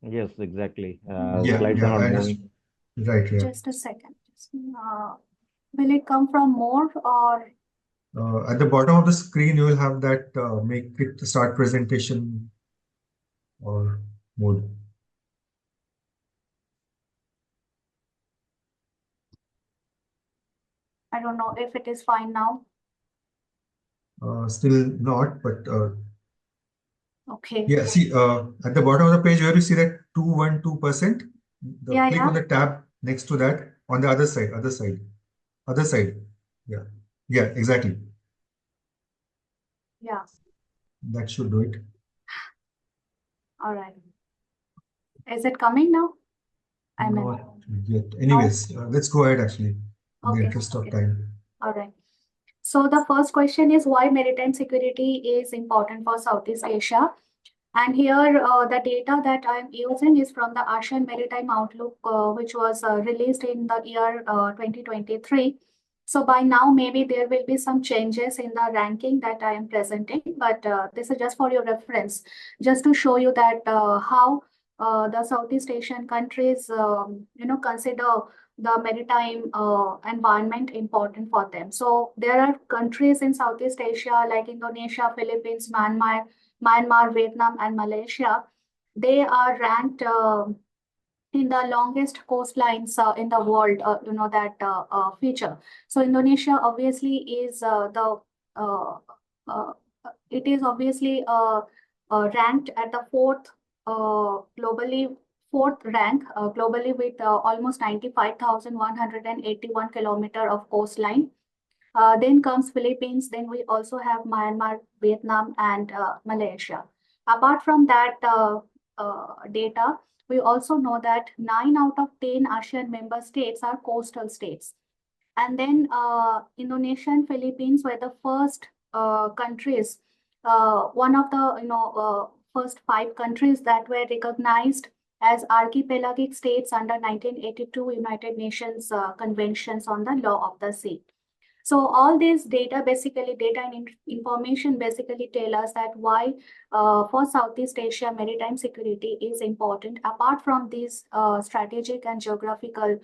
Yes, exactly. Yeah, Slides yeah, are I not understand. moving. Right, yeah. Just a second. Will it come from more or? At the bottom of the screen, you will have that make it start presentation or mode. I don't know if it is fine now. Still not, but Okay. yeah, see, at the bottom of the page where you see that 212%, Yeah, click yeah. on the tab next to that on the other side. Yeah, yeah, exactly. Yeah. That should do it. All right. Is it coming now? I mean, Not yet. Anyways, let's go ahead actually, in the okay. interest of time. All right. So the first question is why maritime security is important for Southeast Asia. And here the data that I'm using is from the ASEAN Maritime Outlook, which was released in the year 2023. So by now, maybe there will be some changes in the ranking that I am presenting, but this is just for your reference, just to show you that how the Southeast Asian countries, consider the maritime environment important for them. So there are countries in Southeast Asia like Indonesia, Philippines, Myanmar, Vietnam, and Malaysia. They are ranked in the longest coastlines in the world, feature. So Indonesia obviously is uh, uh, it is obviously ranked at the fourth rank globally with almost 95,181 kilometer of coastline. Then comes Philippines. Then we also have Myanmar, Vietnam, and Malaysia. Apart from that data, we also know that 9 out of 10 ASEAN member states are coastal states. And then Indonesia and Philippines were the first countries, one of the first 5 countries that were recognized as archipelagic states under 1982 United Nations Conventions on the Law of the Sea. So all these data and information basically tell us that why for Southeast Asia, maritime security is important, apart from this strategic and geographical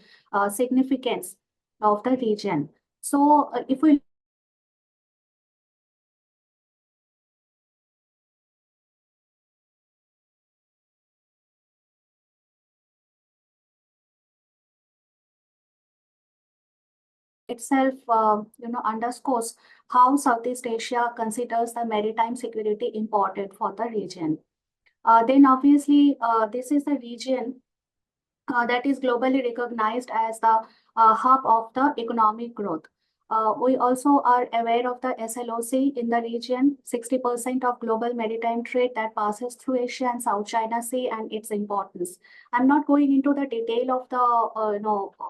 significance of the region. So if we itself, underscores how Southeast Asia considers the maritime security important for the region. Then obviously, this is the region that is globally recognized as the hub of the economic growth. We also are aware of the SLOC in the region, 60% of global maritime trade that passes through Asia and South China Sea, and its importance. I'm not going into the detail of the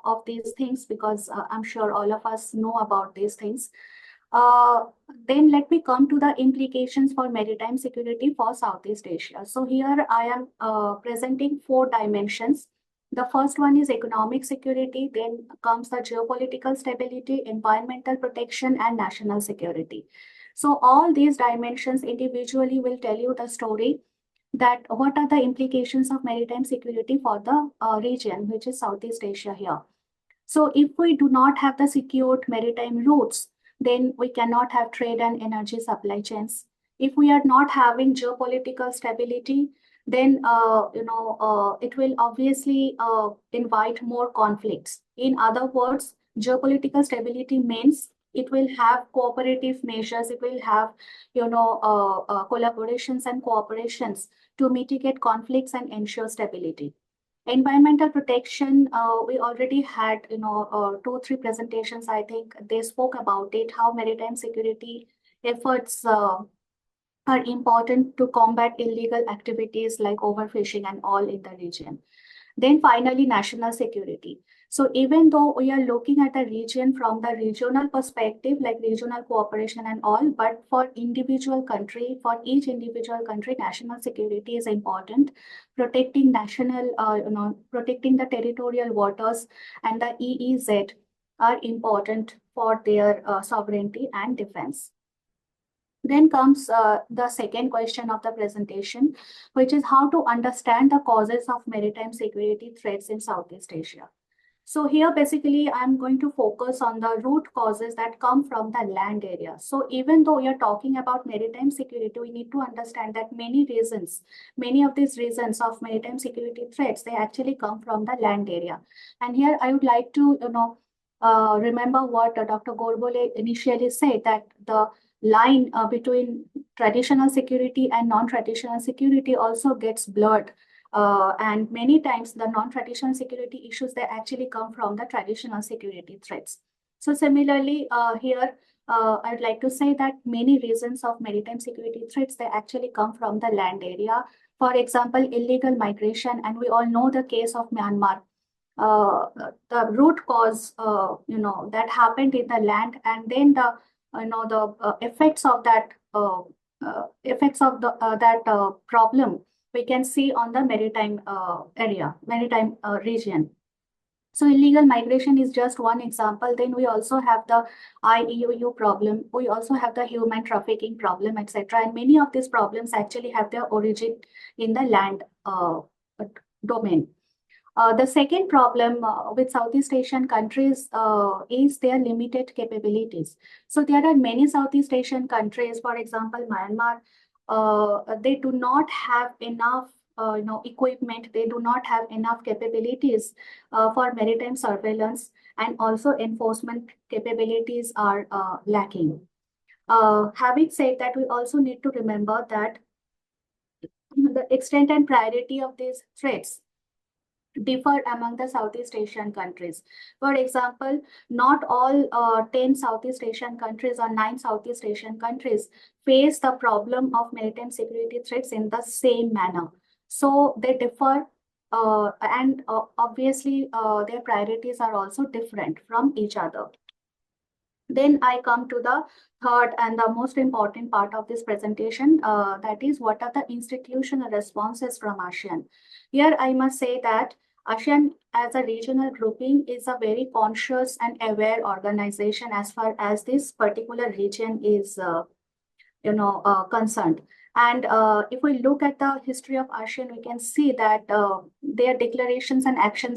of these things, because I'm sure all of us know about these things. Then let me come to the implications for maritime security for Southeast Asia. So here I am presenting 4 dimensions. The first one is economic security, then comes the geopolitical stability, environmental protection, and national security. So all these dimensions individually will tell you the story that what are the implications of maritime security for the region, which is Southeast Asia here. So if we do not have the secured maritime routes, then we cannot have trade and energy supply chains. If we are not having geopolitical stability, then it will obviously invite more conflicts. In other words, geopolitical stability means it will have cooperative measures, it will have collaborations and cooperations to mitigate conflicts and ensure stability. Environmental protection, we already had 2-3 presentations. I think they spoke about it, how maritime security efforts are important to combat illegal activities like overfishing and all in the region. Then finally, national security. So even though we are looking at the region from the regional perspective, like regional cooperation and all, but for individual country, for each individual country, national security is important. Protecting protecting the territorial waters and the EEZ are important for their sovereignty and defense. Then comes the second question of the presentation, which is how to understand the causes of maritime security threats in Southeast Asia. So here, basically, I'm going to focus on the root causes that come from the land area. So even though we are talking about maritime security, we need to understand that many of these reasons of maritime security threats, they actually come from the land area. And here I would like to, remember what Dr. Godbole initially said, that the line between traditional security and non-traditional security also gets blurred. And many times the non-traditional security issues, they actually come from the traditional security threats. So similarly, here, I'd like to say that many reasons of maritime security threats, they actually come from the land area. For example, illegal migration, and we all know the case of Myanmar. The root cause, that happened in the land, and then the effects of that problem we can see on the maritime region. So illegal migration is just one example. Then we also have the IUU problem. We also have the human trafficking problem, etc. And many of these problems actually have their origin in the land domain. The second problem with Southeast Asian countries is their limited capabilities. So there are many Southeast Asian countries, for example, Myanmar, they do not have enough equipment, they do not have enough capabilities for maritime surveillance, and also enforcement capabilities are lacking. Having said that, we also need to remember that the extent and priority of these threats differ among the Southeast Asian countries. For example, not all 10 Southeast Asian countries or 9 Southeast Asian countries face the problem of maritime security threats in the same manner. So they differ, and obviously their priorities are also different from each other. Then I come to the third and the most important part of this presentation, that is, what are the institutional responses from ASEAN. Here I must say that ASEAN as a regional grouping is a very conscious and aware organization as far as this particular region is concerned. And if we look at the history of ASEAN, we can see that their declarations and action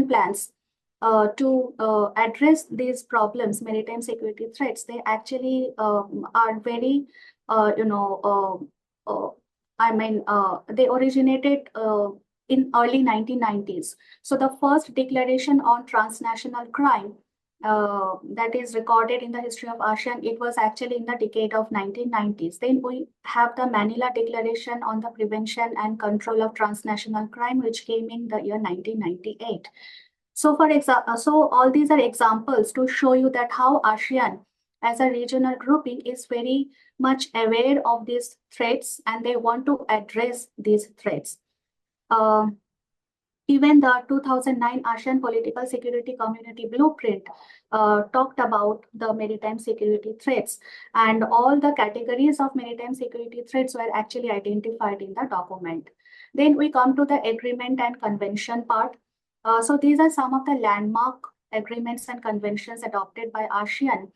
plans to address these problems, maritime security threats, they actually are very, they originated in early 1990s. So the first declaration on transnational crime that is recorded in the history of ASEAN, it was actually in the decade of 1990s. Then we have the Manila Declaration on the Prevention and Control of Transnational Crime, which came in the year 1998. So for example, so all these are examples to show you that how ASEAN as a regional grouping is very much aware of these threats and they want to address these threats. Even the 2009 ASEAN Political Security Community Blueprint talked about the maritime security threats, and all the categories of maritime security threats were actually identified in the document. Then we come to the agreement and convention part. So these are some of the landmark agreements and conventions adopted by ASEAN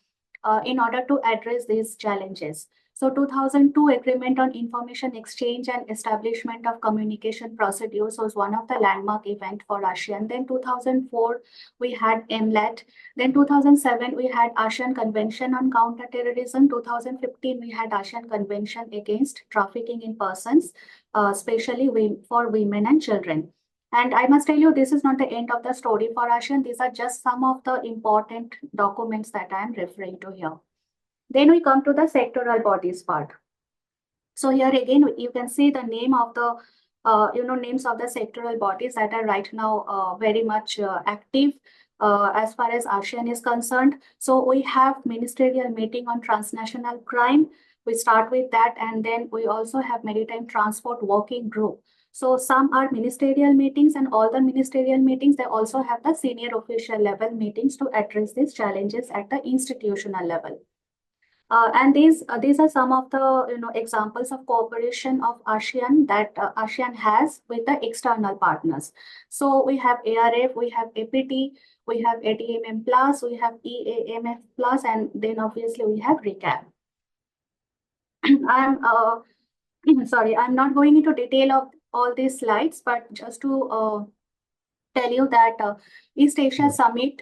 in order to address these challenges. So 2002 Agreement on Information Exchange and Establishment of Communication Procedures was one of the landmark event for ASEAN. Then 2004, we had MLAT. Then 2007, we had ASEAN Convention on Counterterrorism. 2015, we had ASEAN Convention Against Trafficking in Persons, especially for women and children. And I must tell you, this is not the end of the story for ASEAN. These are just some of the important documents that I am referring to here. Then we come to the sectoral bodies part. So here again, you can see the name of the, names of the sectoral bodies that are right now very much active as far as ASEAN is concerned. So we have Ministerial Meeting on Transnational Crime. We start with that, and then we also have Maritime Transport Working Group. So some are ministerial meetings, and all the ministerial meetings, they also have the senior official level meetings to address these challenges at the institutional level. And these are some of the examples of cooperation of ASEAN that ASEAN has with the external partners. So we have ARF, we have APT, we have ADMM Plus, we have EAMF Plus, and then obviously we have RECAP. I'm sorry, I'm not going into detail of all these slides, but just to tell you that East Asia Summit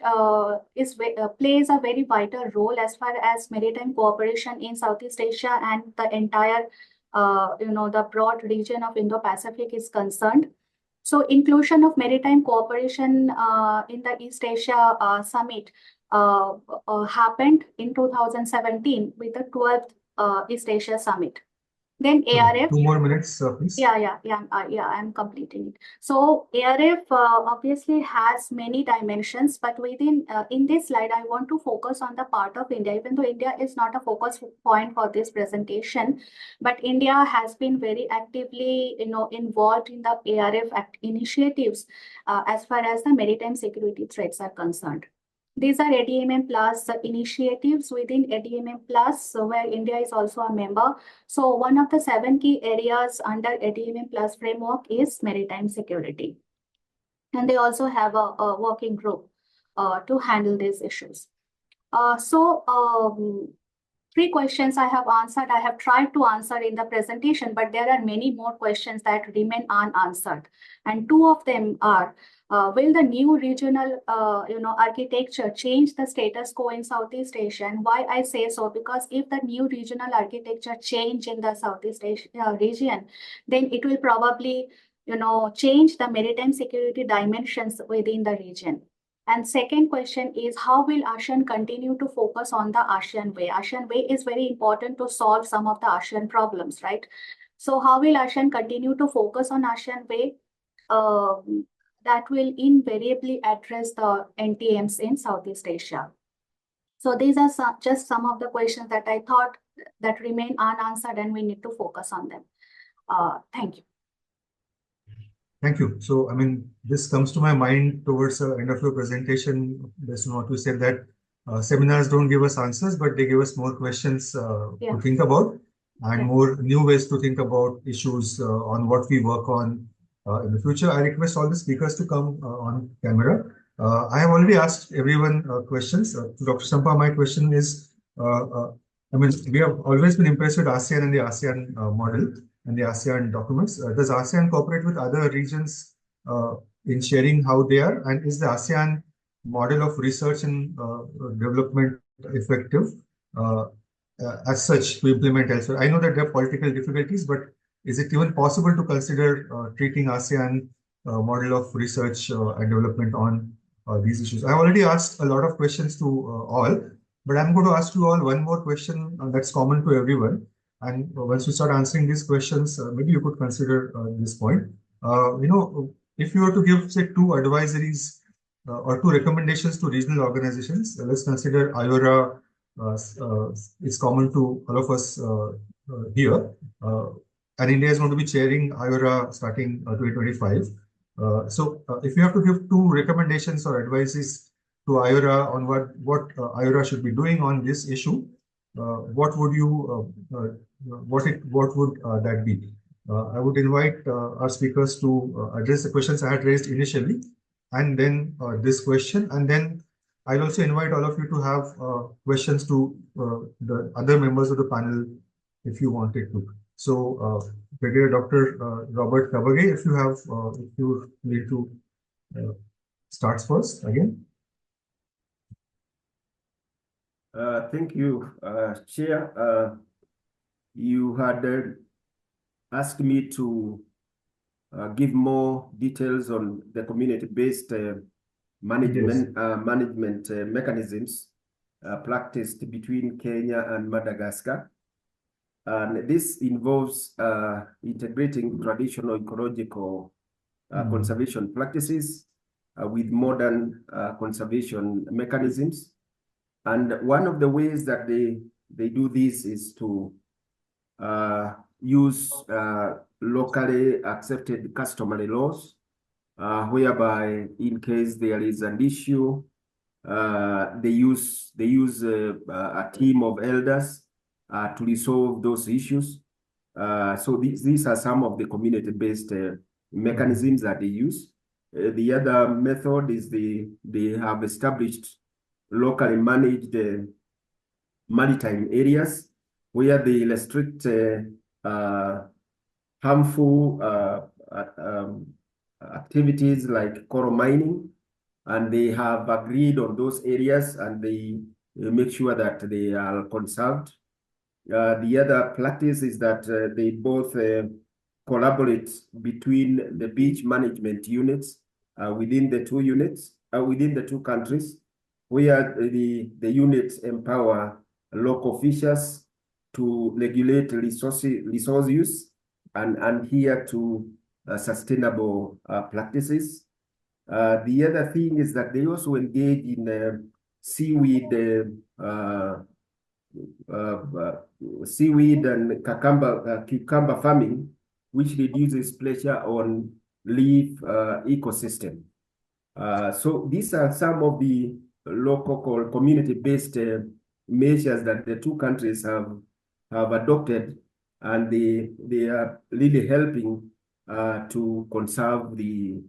plays a very vital role as far as maritime cooperation in Southeast Asia and the entire, the broad region of Indo-Pacific is concerned. So inclusion of maritime cooperation in the East Asia Summit happened in 2017 with the 12th East Asia Summit. Then ARF. 2 more minutes, please. I'm completing it. So ARF obviously has many dimensions, but within in this slide, I want to focus on the part of India, even though India is not a focus point for this presentation, but India has been very actively, involved in the ARF initiatives as far as the maritime security threats are concerned. These are ADMM Plus initiatives within ADMM Plus, where India is also a member. So one of the 7 key areas under ADMM Plus framework is maritime security. And they also have a working group to handle these issues. 3 questions I have answered. I have tried to answer in the presentation, but there are many more questions that remain unanswered. And 2 of them are, will the new regional, architecture change the status quo in Southeast Asia? And why I say so, because if the new regional architecture change in the Southeast Asia region, then it will probably, change the maritime security dimensions within the region. And second question is, how will ASEAN continue to focus on the ASEAN way? ASEAN way is very important to solve some of the ASEAN problems, right? So how will ASEAN continue to focus on ASEAN way? That will invariably address the NTMs in Southeast Asia. So these are just some of the questions that I thought that remain unanswered and we need to focus on them. Thank you. Thank you. So, this comes to my mind towards the end of your presentation. That's not to say that seminars don't give us answers, but they give us more questions to think about and more new ways to think about issues on what we work on in the future. I request all the speakers to come on camera. I have already asked everyone questions. To Dr. Sampa, my question is, I mean, we have always been impressed with ASEAN and the ASEAN model and the ASEAN documents. Does ASEAN cooperate with other regions in sharing how they are? And is the ASEAN model of research and development effective as such to implement elsewhere? I know that there are political difficulties, but is it even possible to consider treating ASEAN model of research and development on these issues? I've already asked a lot of questions to all, but I'm going to ask you all one more question that's common to everyone. And once you start answering these questions, maybe you could consider this point. If you were to give, say, two advisories or two recommendations to regional organizations, let's consider IORA is common to all of us here. And India is going to be chairing IORA starting 2025. So if you have to give two recommendations or advices to IORA on what IORA should be doing on this issue, what would you what would that be? I would invite our speakers to address the questions I had raised initially, and then this question, and then I'll also invite all of you to have questions to the other members of the panel if you wanted to. So, Brigadier Dr. Robert Kabage, if you need to start first again. Thank you, Chair. You had asked me to give more details on the community-based management mechanisms practiced between Kenya and Madagascar. And this involves integrating traditional ecological conservation practices with modern conservation mechanisms. And one of the ways that they do this is to use locally accepted customary laws, whereby in case there is an issue, they use a team of elders to resolve those issues. So these are some of the community-based mechanisms that they use. The other method is they have established locally managed maritime areas where they restrict harmful activities like coral mining, and they have agreed on those areas and they make sure that they are conserved. The other practice is that they both collaborate between the beach management units within the two countries, where the units empower local officials to regulate resource use and adhere to sustainable practices. The other thing is that they also engage in seaweed and cucumber farming, which reduces pressure on reef ecosystem. So these are some of the local community-based measures that the two countries have adopted, and they are really helping to conserve the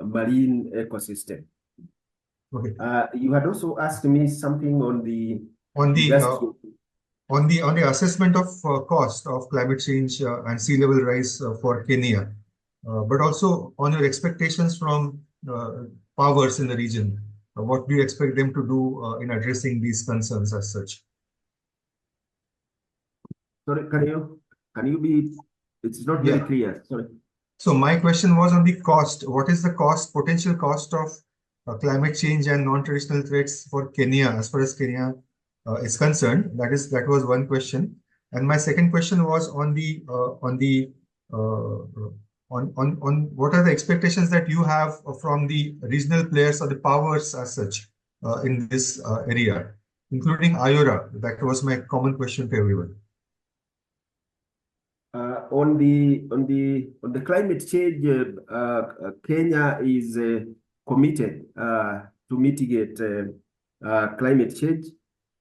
marine ecosystem. Okay. You had also asked me something on the assessment of cost of climate change and sea level rise for Kenya, but also on your expectations from powers in the region. What do you expect them to do in addressing these concerns as such? Sorry, can you be? It's not very clear. Sorry. So my question was on the cost. What is the potential cost of climate change and non-traditional threats for Kenya, as far as Kenya is concerned? That was one question. And my second question was on what are the expectations that you have from the regional players or the powers as such in this area, including IORA? That was my common question to everyone. On the climate change, Kenya is committed to mitigate climate change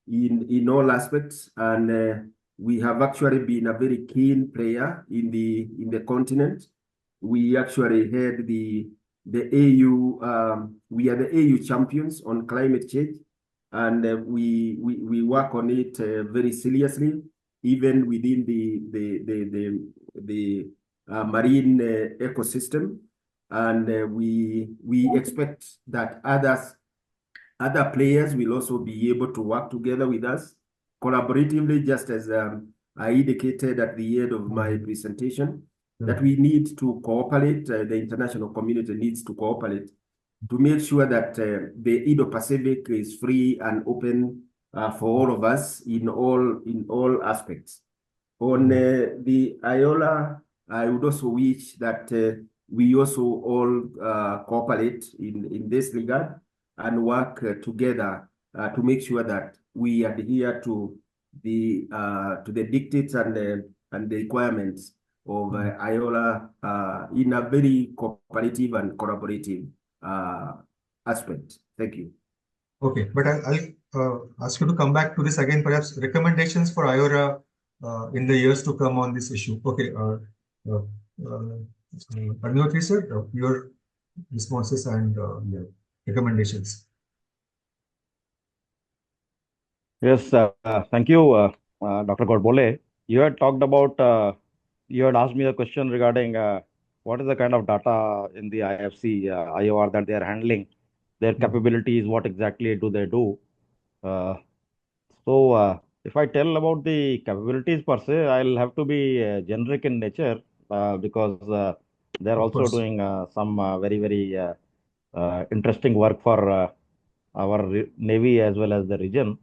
in all aspects, and we have actually been a very keen player in the continent. we actually had the AU. We are the AU champions on climate change, and we work on it very seriously, even within the marine ecosystem, and we expect that other players will also be able to work together with us collaboratively, just as I indicated at the end of my presentation, that we need to cooperate, the international community needs to cooperate to make sure that the Indo-Pacific is free and open for all of us in all aspects. On the IOLA, I would also wish that we also all cooperate in this regard and work together to make sure that we adhere to the dictates and the requirements of IOLA in a very cooperative and collaborative aspect. Thank you. Okay, but I'll ask you to come back to this again, perhaps recommendations for IORA in the years to come on this issue. Okay, Agnihotri sir, your responses and your recommendations. Yes, thank you, Dr. Godbole. You had talked about, you had asked me a question regarding what is the kind of data in the IFC, IOR that they are handling, their capabilities, what exactly do they do. So if I tell about the capabilities per se, I'll have to be generic in nature because they're Of also course. doing some very interesting work for our Navy as well as the region.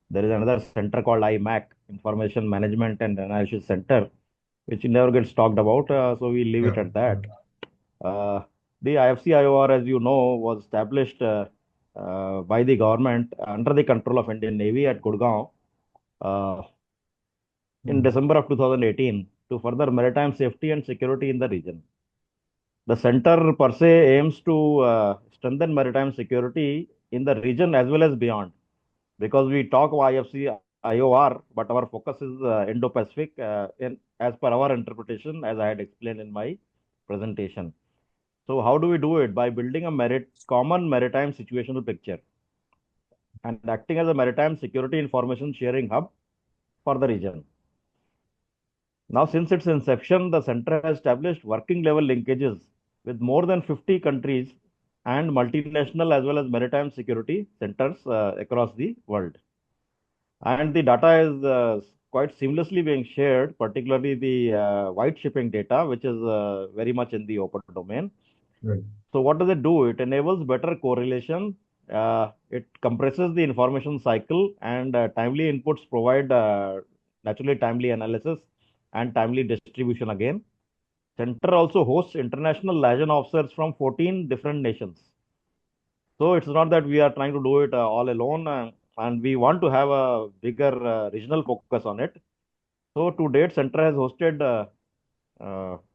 There is another center called IMAC, Information Management and Analysis Center, which never gets talked about, so we leave it Yeah. at that. The IFC IOR, as you know, was established by the government under the control of Indian Navy at Gurgaon in December of 2018 to further maritime safety and security in the region. The center per se aims to strengthen maritime security in the region as well as beyond, because we talk of IFC IOR, but our focus is Indo-Pacific as per our interpretation, as I had explained in my presentation. So how do we do it? By building a common maritime situational picture and acting as a maritime security information sharing hub for the region. Now, since its inception, the center has established working level linkages with more than 50 countries and multinational as well as maritime security centers across the world. And the data is quite seamlessly being shared, particularly the white shipping data, which is very much in the open domain. Right. So what does it do? It enables better correlation. It compresses the information cycle, and timely inputs provide naturally timely analysis and timely distribution again. Center also hosts international liaison officers from 14 different nations. So it's not that we are trying to do it all alone, and we want to have a bigger regional focus on it. So to date, Center has hosted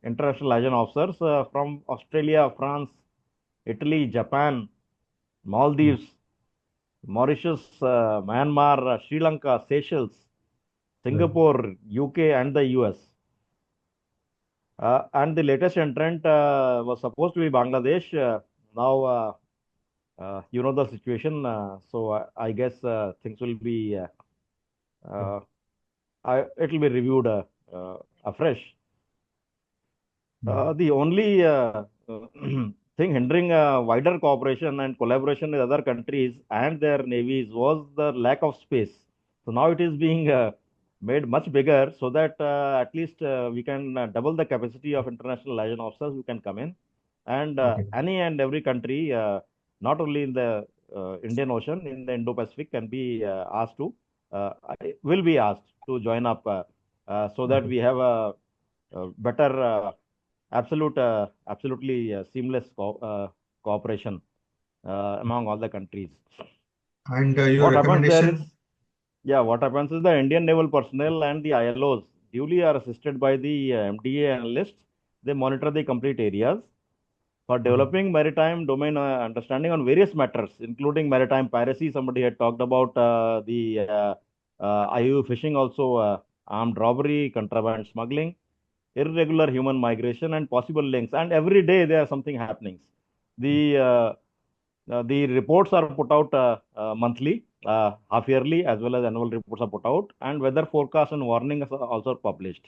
international liaison officers from Australia, France, Italy, Japan, Maldives, Mauritius, Myanmar, Sri Lanka, Seychelles, Singapore, UK, and the US. And the latest entrant was supposed to be Bangladesh. Now, you know the situation, so I guess things will be it will be reviewed afresh. The only thing hindering wider cooperation and collaboration with other countries and their navies was the lack of space. So now it is being made much bigger so that at least we can double the capacity of international liaison officers who can come in. And any and every country, not only in the Indian Ocean, in the Indo-Pacific, can be asked to, will be asked to join up so that we have a better absolutely seamless cooperation among all the countries. And your What happens there recommendation? is, what happens is the Indian naval personnel and the ILOs duly are assisted by the MDA analysts. They monitor the complete areas for developing maritime domain understanding on various matters, including maritime piracy. Somebody had talked about the IU fishing, also armed robbery, contraband smuggling, irregular human migration, and possible links. And every day there are something happening. The reports are put out monthly, half yearly, as well as annual reports are put out, and weather forecast and warnings are also published.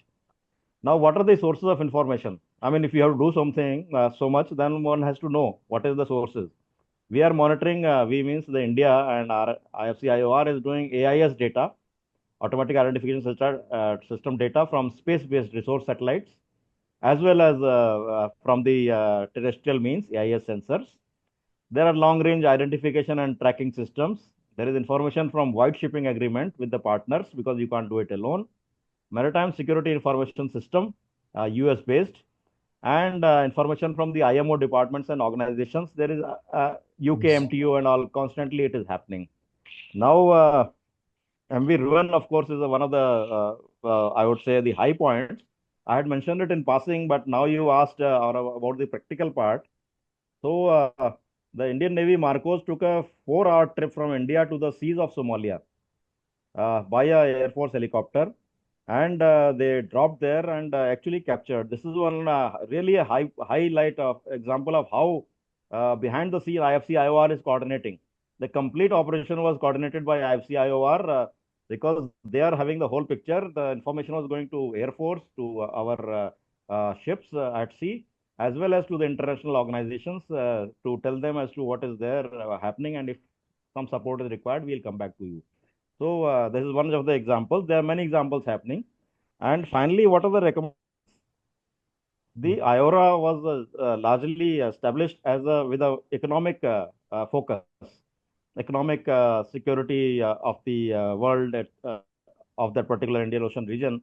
Now, what are the sources of information? I mean, if you have to do something so much, then one has to know what is the sources. We are monitoring, we means the India, and our IFC-IOR is doing AIS data, automatic identification system data, from space-based resource satellites, as well as from the terrestrial means, AIS sensors. There are long-range identification and tracking systems. There is information from white shipping agreement with the partners, because you can't do it alone. Maritime Security Information System, US-based, and information from the IMO departments and organizations. There is UK MTO and all. Constantly it is happening. Now, MV Ruin, of course, is one of the, I would say, the high points. I had mentioned it in passing, but now you asked about the practical part. So, the Indian Navy Marcos took a 4-hour trip from India to the seas of Somalia by a Air Force helicopter, and they dropped there and actually captured. This is one really a highlight of example of how behind the scene IFC-IOR is coordinating. The complete operation was coordinated by IFC-IOR because they are having the whole picture. The information was going to Air Force, to our ships at sea, as well as to the international organizations to tell them as to what is there happening, and if some support is required, we'll come back to you. So this is one of the examples. There are many examples happening. And finally, what are the recommendations? The IORA was largely established as with a economic focus, economic security of the world of that particular Indian Ocean region.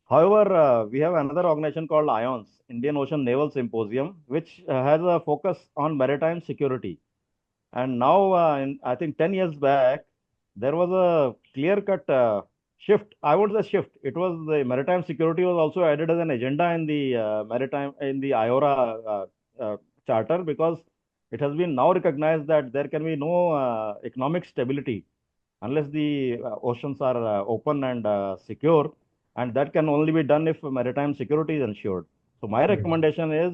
However, we have another organization called IONS, Indian Ocean Naval Symposium, which has a focus on maritime security. And now, I think 10 years back, there was a clear-cut shift. I would say shift. It was the maritime security was also added as an agenda in the IORA charter, because it has been now recognized that there can be no economic stability unless the oceans are open and secure, and that can only be done if maritime security is ensured. So my recommendation is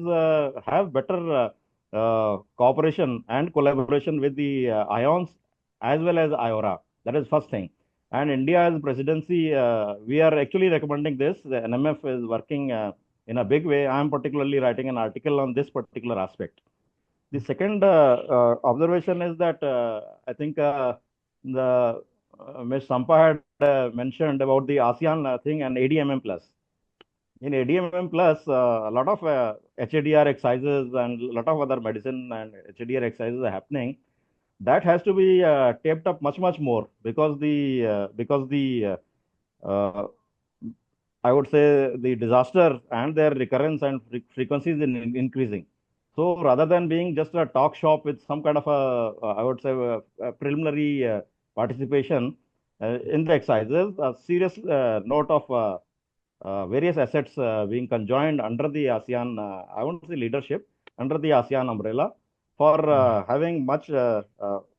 have better cooperation and collaboration with the IONS as well as IORA. That is first thing. And India as presidency, we are actually recommending this. The NMF is working in a big way. I am particularly writing an article on this particular aspect. The second observation is that I think the Ms. Sampa had mentioned about the ASEAN thing and ADMM plus. In ADMM plus, a lot of HADR exercises and a lot of other medicine and HADR exercises are happening. That has to be taped up much more, because the I would say the disaster and their recurrence and frequencies is increasing. So rather than being just a talk shop with some kind of I would say a preliminary participation in the exercises, a serious note of various assets being conjoined under the ASEAN, I won't say leadership, under the ASEAN umbrella, for having much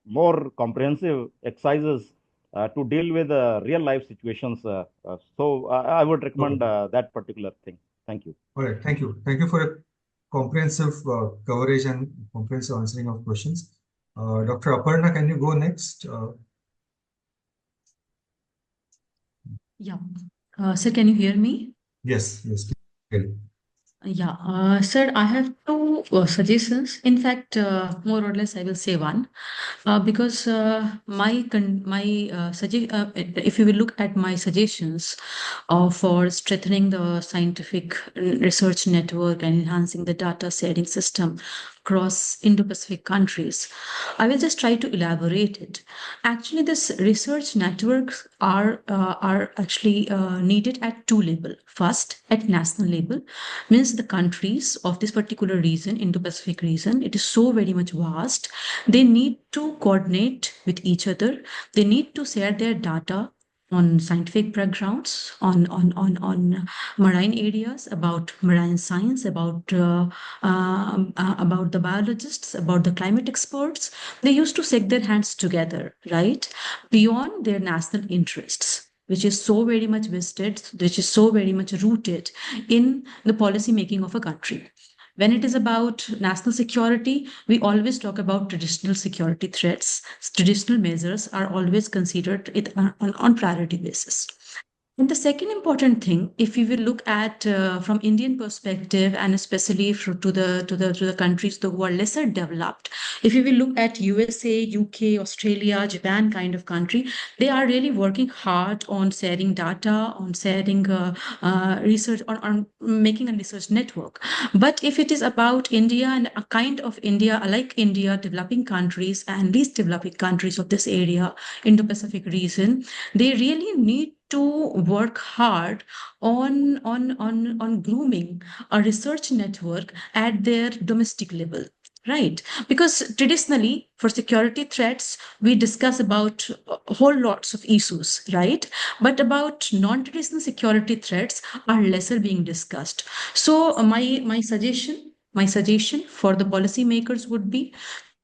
more comprehensive exercises to deal with real life situations. So I would recommend that particular thing. Thank you. All right, thank you. Thank you for a comprehensive coverage and comprehensive answering of questions. Dr. Aparna, can you go next? Yeah. Sir, can you hear me? Yes. Yeah, sir, I have two suggestions. In fact, more or less, I will say one. Because if you will look at my suggestions for strengthening the scientific research network and enhancing the data sharing system across Indo-Pacific countries, I will just try to elaborate it. Actually, this research networks are actually needed at two levels. First, at national level, means the countries of this particular region, Indo-Pacific region, it is so very much vast. They need to coordinate with each other. They need to share their data on scientific backgrounds, on marine areas, about marine science, about the biologists, about the climate experts. They used to shake their hands together, right, beyond their national interests. which is so very much vested, which is so very much rooted in the policy making of a country. When it is about national security, we always talk about traditional security threats. Traditional measures are always considered on priority basis. And the second important thing, if we will look at from Indian perspective, and especially to the countries who are lesser developed, if you will look at USA, UK, Australia, Japan kind of country, they are really working hard on sharing data, on sharing research, on making a research network. But if it is about India and a kind of India, like India, developing countries and least developing countries of this area, Indo-Pacific region, they really need to work hard on grooming a research network at their domestic level. Right, because traditionally for security threats, we discuss about whole lots of issues, right? But about non-traditional security threats are lesser being discussed. So my suggestion for the policymakers would be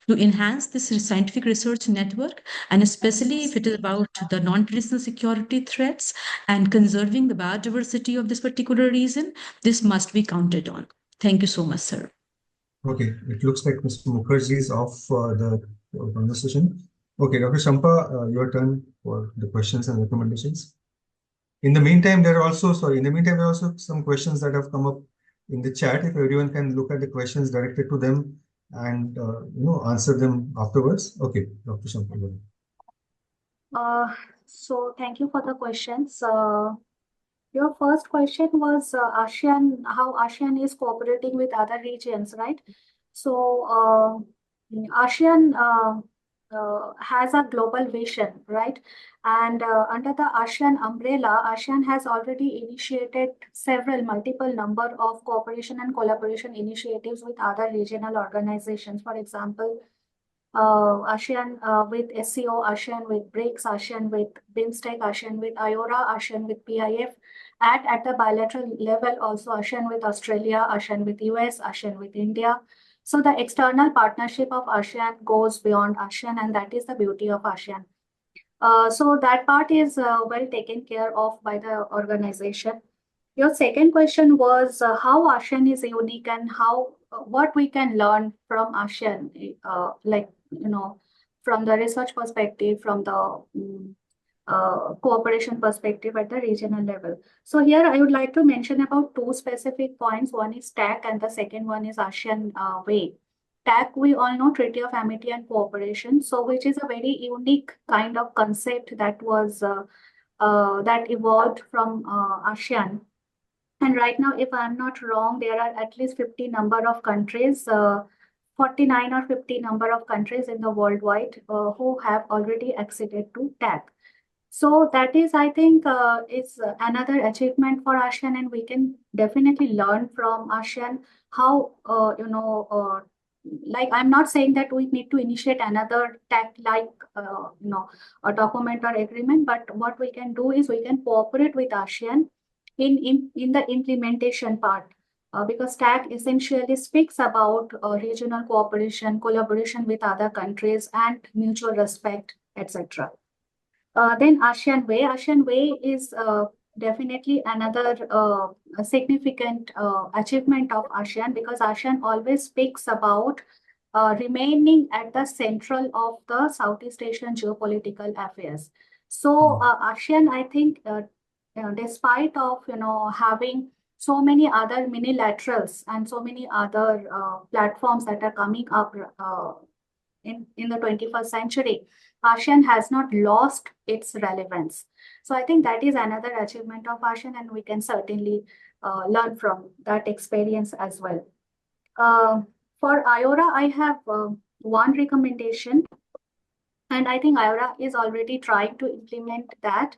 to enhance this scientific research network, and especially if it is about the non-traditional security threats and conserving the biodiversity of this particular region, this must be counted on. Thank you so much, sir. Okay, it looks like Mr. Mukherjee is off the conversation. Okay, Dr. Sampa, your turn for the questions and recommendations. In the meantime, there are also some questions that have come up in the chat. If everyone can look at the questions directed to them and answer them afterwards. Okay, Dr. Sampa. So thank you for the questions. Your first question was ASEAN, how ASEAN is cooperating with other regions, right? So ASEAN has a global vision, right? And under the ASEAN umbrella, ASEAN has already initiated multiple number of cooperation and collaboration initiatives with other regional organizations. For example, ASEAN with SCO, ASEAN with BRICS, ASEAN with BIMSTEC, ASEAN with IORA, ASEAN with PIF, at the bilateral level also ASEAN with Australia, ASEAN with US, ASEAN with India. So the external partnership of ASEAN goes beyond ASEAN, and that is the beauty of ASEAN. So that part is well taken care of by the organization. Your second question was how ASEAN is unique and how what we can learn from ASEAN, from the research perspective, from the cooperation perspective at the regional level. So here I would like to mention about two specific points. One is TAC and the second one is ASEAN Way. TAC, we all know, Treaty of Amity and Cooperation, so which is a very unique kind of concept that was that evolved from ASEAN. And right now, if I'm not wrong, there are at least 50 number of countries, 49 or 50 number of countries in the worldwide who have already acceded to TAC. So that is, I think, is another achievement for ASEAN, and we can definitely learn from ASEAN how, like I'm not saying that we need to initiate another TAC like, a document or agreement, but what we can do is we can cooperate with ASEAN in the implementation part. Because TAC essentially speaks about regional cooperation, collaboration with other countries, and mutual respect, etc. Then ASEAN Way. ASEAN Way is definitely another significant achievement of ASEAN, because ASEAN always speaks about remaining at the central of the Southeast Asian geopolitical affairs. So ASEAN, I think, despite of having so many other minilaterals and so many other platforms that are coming up in the 21st century, ASEAN has not lost its relevance. So I think that is another achievement of ASEAN, and we can certainly learn from that experience as well. For IORA, I have one recommendation, and I think IORA is already trying to implement that.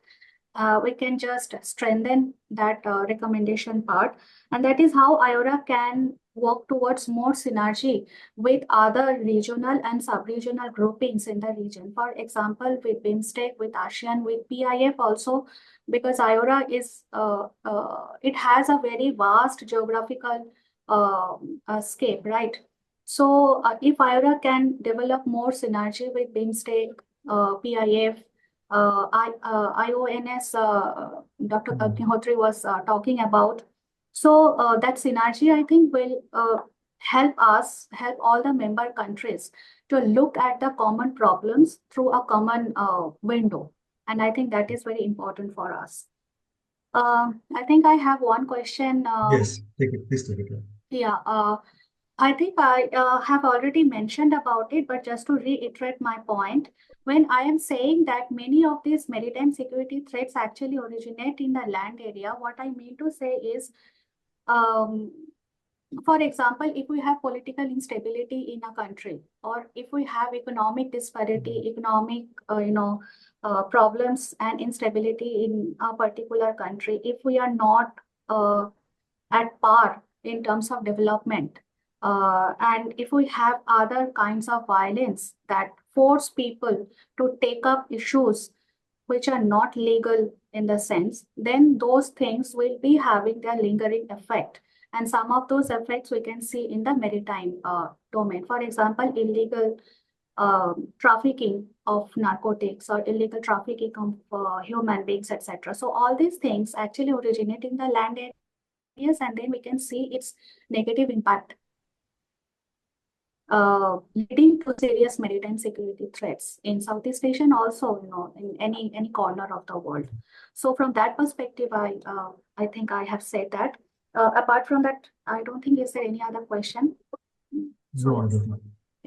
We can just strengthen that recommendation part, and that is how IORA can work towards more synergy with other regional and sub-regional groupings in the region. For example, with BIMSTEC, with ASEAN, with PIF also, because IORA is it has a very vast geographical scape, right? So if IORA can develop more synergy with BIMSTEC, PIF, IONS, Dr. Agnihotri was talking about. So that synergy, I think, will help all the member countries to look at the common problems through a common window. And I think that is very important for us. I think I have one question. Yes, take it. Please take it. Yeah, I think I have already mentioned about it, but just to reiterate my point, when I am saying that many of these maritime security threats actually originate in the land area, what I mean to say is, for example, if we have political instability in a country, or if we have economic disparity, economic, problems and instability in a particular country, if we are not at par in terms of development, and if we have other kinds of violence that force people to take up issues which are not legal in the sense, then those things will be having their lingering effect. And some of those effects we can see in the maritime domain. For example, illegal trafficking of narcotics or illegal trafficking of human beings, etc. So all these things actually originate in the land areas, and then we can see its negative impact, leading to serious maritime security threats in Southeast Asia and also, in any corner of the world. So from that perspective, I think I have said that. Apart from that, I don't think is there any other question. No, I don't know.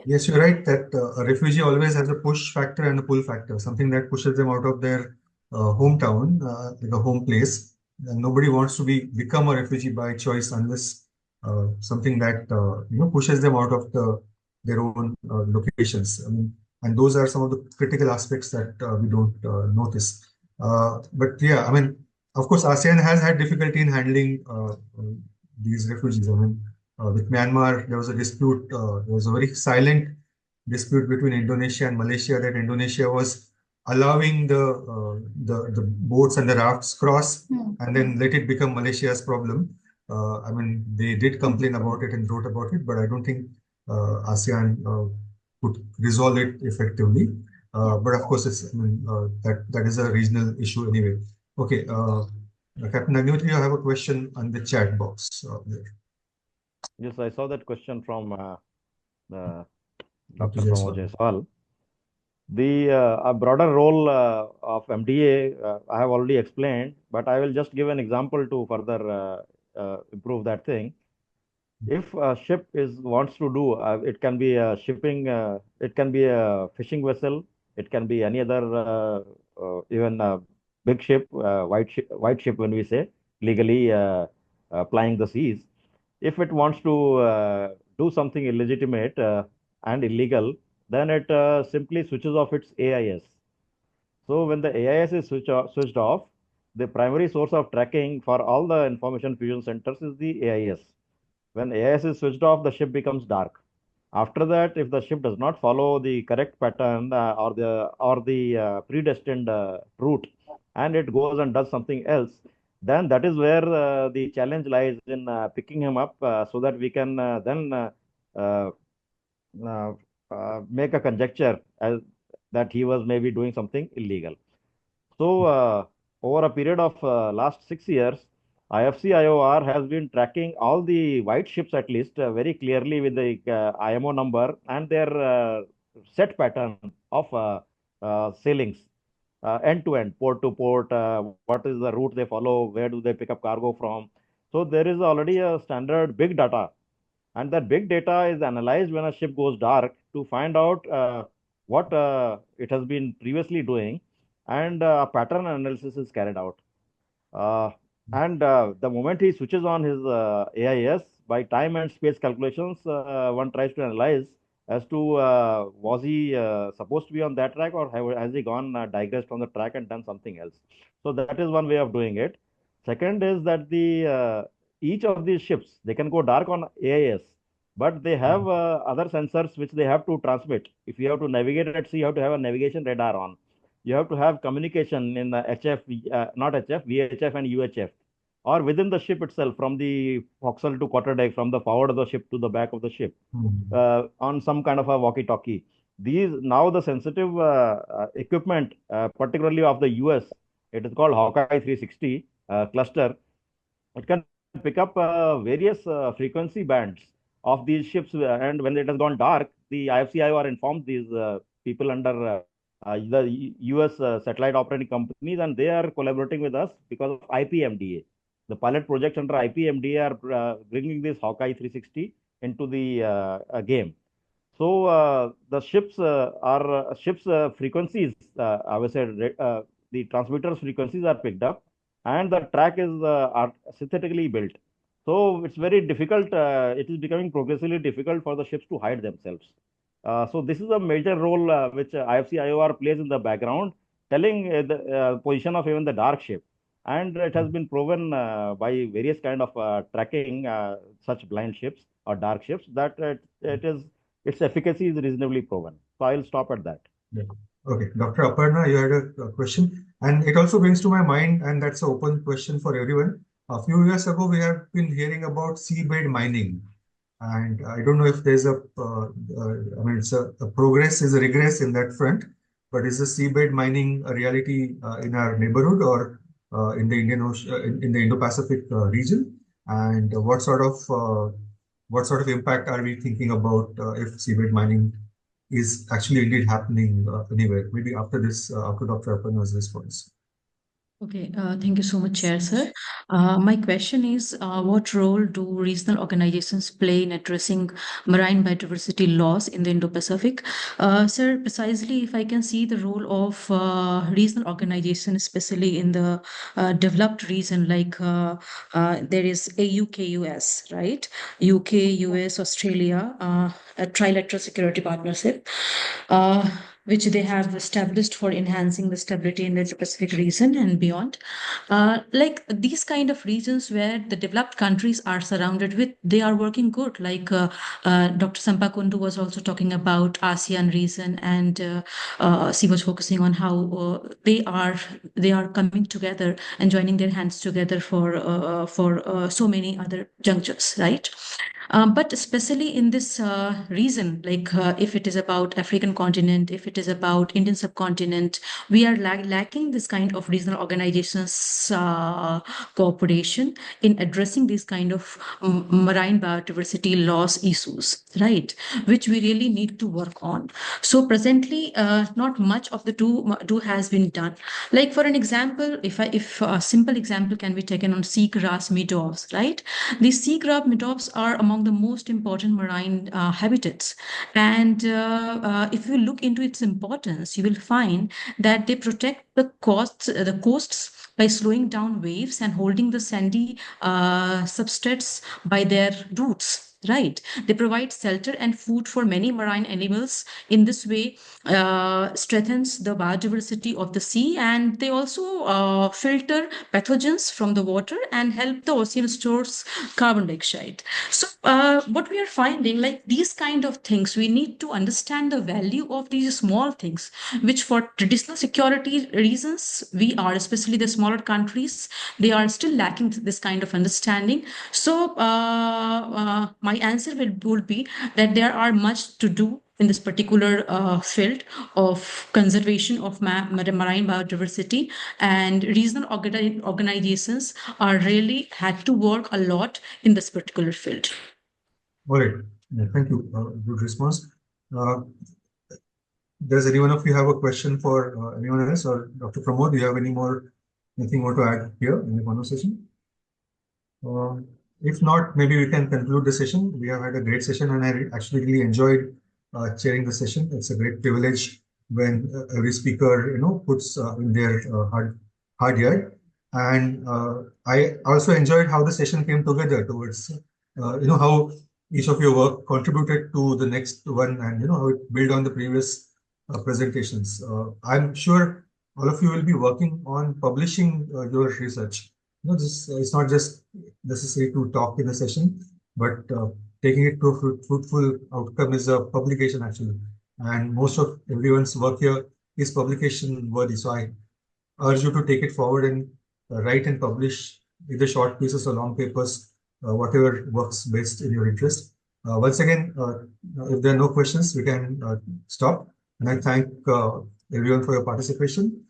Yes, you're right that a refugee always has a push factor and a pull factor, something that pushes them out of their hometown, like a home place. And nobody wants to become a refugee by choice unless something that pushes them out of their own locations. I mean, and those are some of the critical aspects that we don't notice. But yeah, I mean, of course, ASEAN has had difficulty in handling these refugees. I mean, with Myanmar, there was a dispute. There was a very silent dispute between Indonesia and Malaysia that Indonesia was allowing the boats and the rafts cross and then let it become Malaysia's problem. I mean, they did complain about it and wrote about it, but I don't think ASEAN could resolve it effectively. But of course, I mean, that is a regional issue anyway. Okay, Captain Agnihotri, I have a question on the chat box there. Yes, I saw that question from the Dr. Jaiswal. Jaiswal. The a broader role of MDA, I have already explained, but I will just give an example to further improve that thing. If a ship wants to do, it can be a shipping, it can be a fishing vessel, it can be any other, even a big ship, white ship when we say, legally plying the seas. If it wants to do something illegitimate and illegal, then it simply switches off its AIS. So when the AIS is switched off, the primary source of tracking for all the information fusion centers is the AIS. When AIS is switched off, the ship becomes dark. After that, if the ship does not follow the correct pattern or the predestined route, and it goes and does something else, then that is where the challenge lies in picking him up so that we can then uh, make a conjecture as that he was maybe doing something illegal. So over a period of last 6 years, IFC-IOR has been tracking all the white ships at least very clearly with the IMO number and their set pattern of sailings end to end, port to port, what is the route they follow, where do they pick up cargo from. So there is already a standard big data, and that big data is analyzed when a ship goes dark to find out what it has been previously doing, and pattern analysis is carried out. And the moment he switches on his AIS, by time and space calculations, one tries to analyze as to was he supposed to be on that track, or has he gone digressed from the track and done something else. So that is one way of doing it. Second is that the each of these ships, they can go dark on AIS, but they have other sensors which they have to transmit. If you have to navigate at sea, you have to have a navigation radar on. You have to have communication in the HF, not HF, VHF and UHF, or within the ship itself, from the forecastle to quarterdeck, from the forward of the ship to the back of the ship, on some kind of a walkie-talkie. Now the sensitive equipment, particularly of the US, it is called Hawkeye 360 cluster. It can pick up various frequency bands of these ships, and when it has gone dark, the IFC-IOR informs these people under the US satellite operating companies, and they are collaborating with us because of IPMDA. The pilot projects under IPMDA are bringing this Hawkeye 360 into the game. So the ships frequencies, I would say the transmitters frequencies are picked up, and the track is are synthetically built. So it's very difficult. It is becoming progressively difficult for the ships to hide themselves. So this is a major role which IFC-IOR plays in the background, telling the position of even the dark ship. And it has been proven by various kind of tracking such blind ships or dark ships that its efficacy is reasonably proven. So I'll stop at that. Yeah. Okay, Dr. Aparna, you had a question, and it also brings to my mind, and that's an open question for everyone. A few years ago, we have been hearing about seabed mining, and I don't know if there's I mean, it's a progress, is a regress in that front, but is the seabed mining a reality in our neighborhood or in the Indian Ocean, in the Indo-Pacific region? And what sort of impact are we thinking about if seabed mining is actually indeed happening anywhere? Maybe after this, after Dr. Aparna's response. Okay, thank you so much, Chair, sir. My question is, what role do regional organizations play in addressing marine biodiversity loss in the Indo-Pacific? Sir, precisely if I can see the role of regional organizations, especially in the developed region, like there is AUKUS, right? UK, US, Australia, a trilateral security partnership. Which they have established for enhancing the stability in the Pacific region and beyond. Like these kind of regions where the developed countries are surrounded with, they are working good. Like Dr. Sampa Kundu was also talking about ASEAN region, and she was focusing on how they are coming together and joining their hands together for so many other junctures, right? But especially in this region, like if it is about African continent, if it is about Indian subcontinent, we are lacking this kind of regional organizations cooperation in addressing these kind of marine biodiversity loss issues, right? Which we really need to work on. So presently, not much of the do has been done. Like for an example, if a simple example can be taken on seagrass meadows, right? These seagrass meadows are among the most important marine habitats. And if you look into its importance, you will find that they protect the coasts by slowing down waves and holding the sandy substrates by their roots. Right. They provide shelter and food for many marine animals. In this way, strengthens the biodiversity of the sea, and they also filter pathogens from the water and help the ocean stores carbon dioxide. So what we are finding, like these kind of things, we need to understand the value of these small things, which for traditional security reasons, we are, especially the smaller countries, they are still lacking this kind of understanding. So my answer would be that there are much to do in this particular field of conservation of marine biodiversity, and regional organizations are really had to work a lot in this particular field. All right. Yeah, thank you. Good response. Does any one of you have a question for anyone else, or Dr. Pramod, do you have anything more to add here in the conversation? If not, maybe we can conclude the session. We have had a great session, and I actually really enjoyed chairing the session. It's a great privilege when every speaker, puts in their hard yard. And I also enjoyed how the session came together towards, how each of your work contributed to the next one, and how it built on the previous presentations. I'm sure all of you will be working on publishing your research. This it's not just necessary to talk in a session, but taking it to a fruitful outcome is a publication actually. And most of everyone's work here is publication worthy. So I urge you to take it forward and write and publish either short pieces or long papers, whatever works best in your interest. Once again, if there are no questions, we can stop. And I thank everyone for your participation.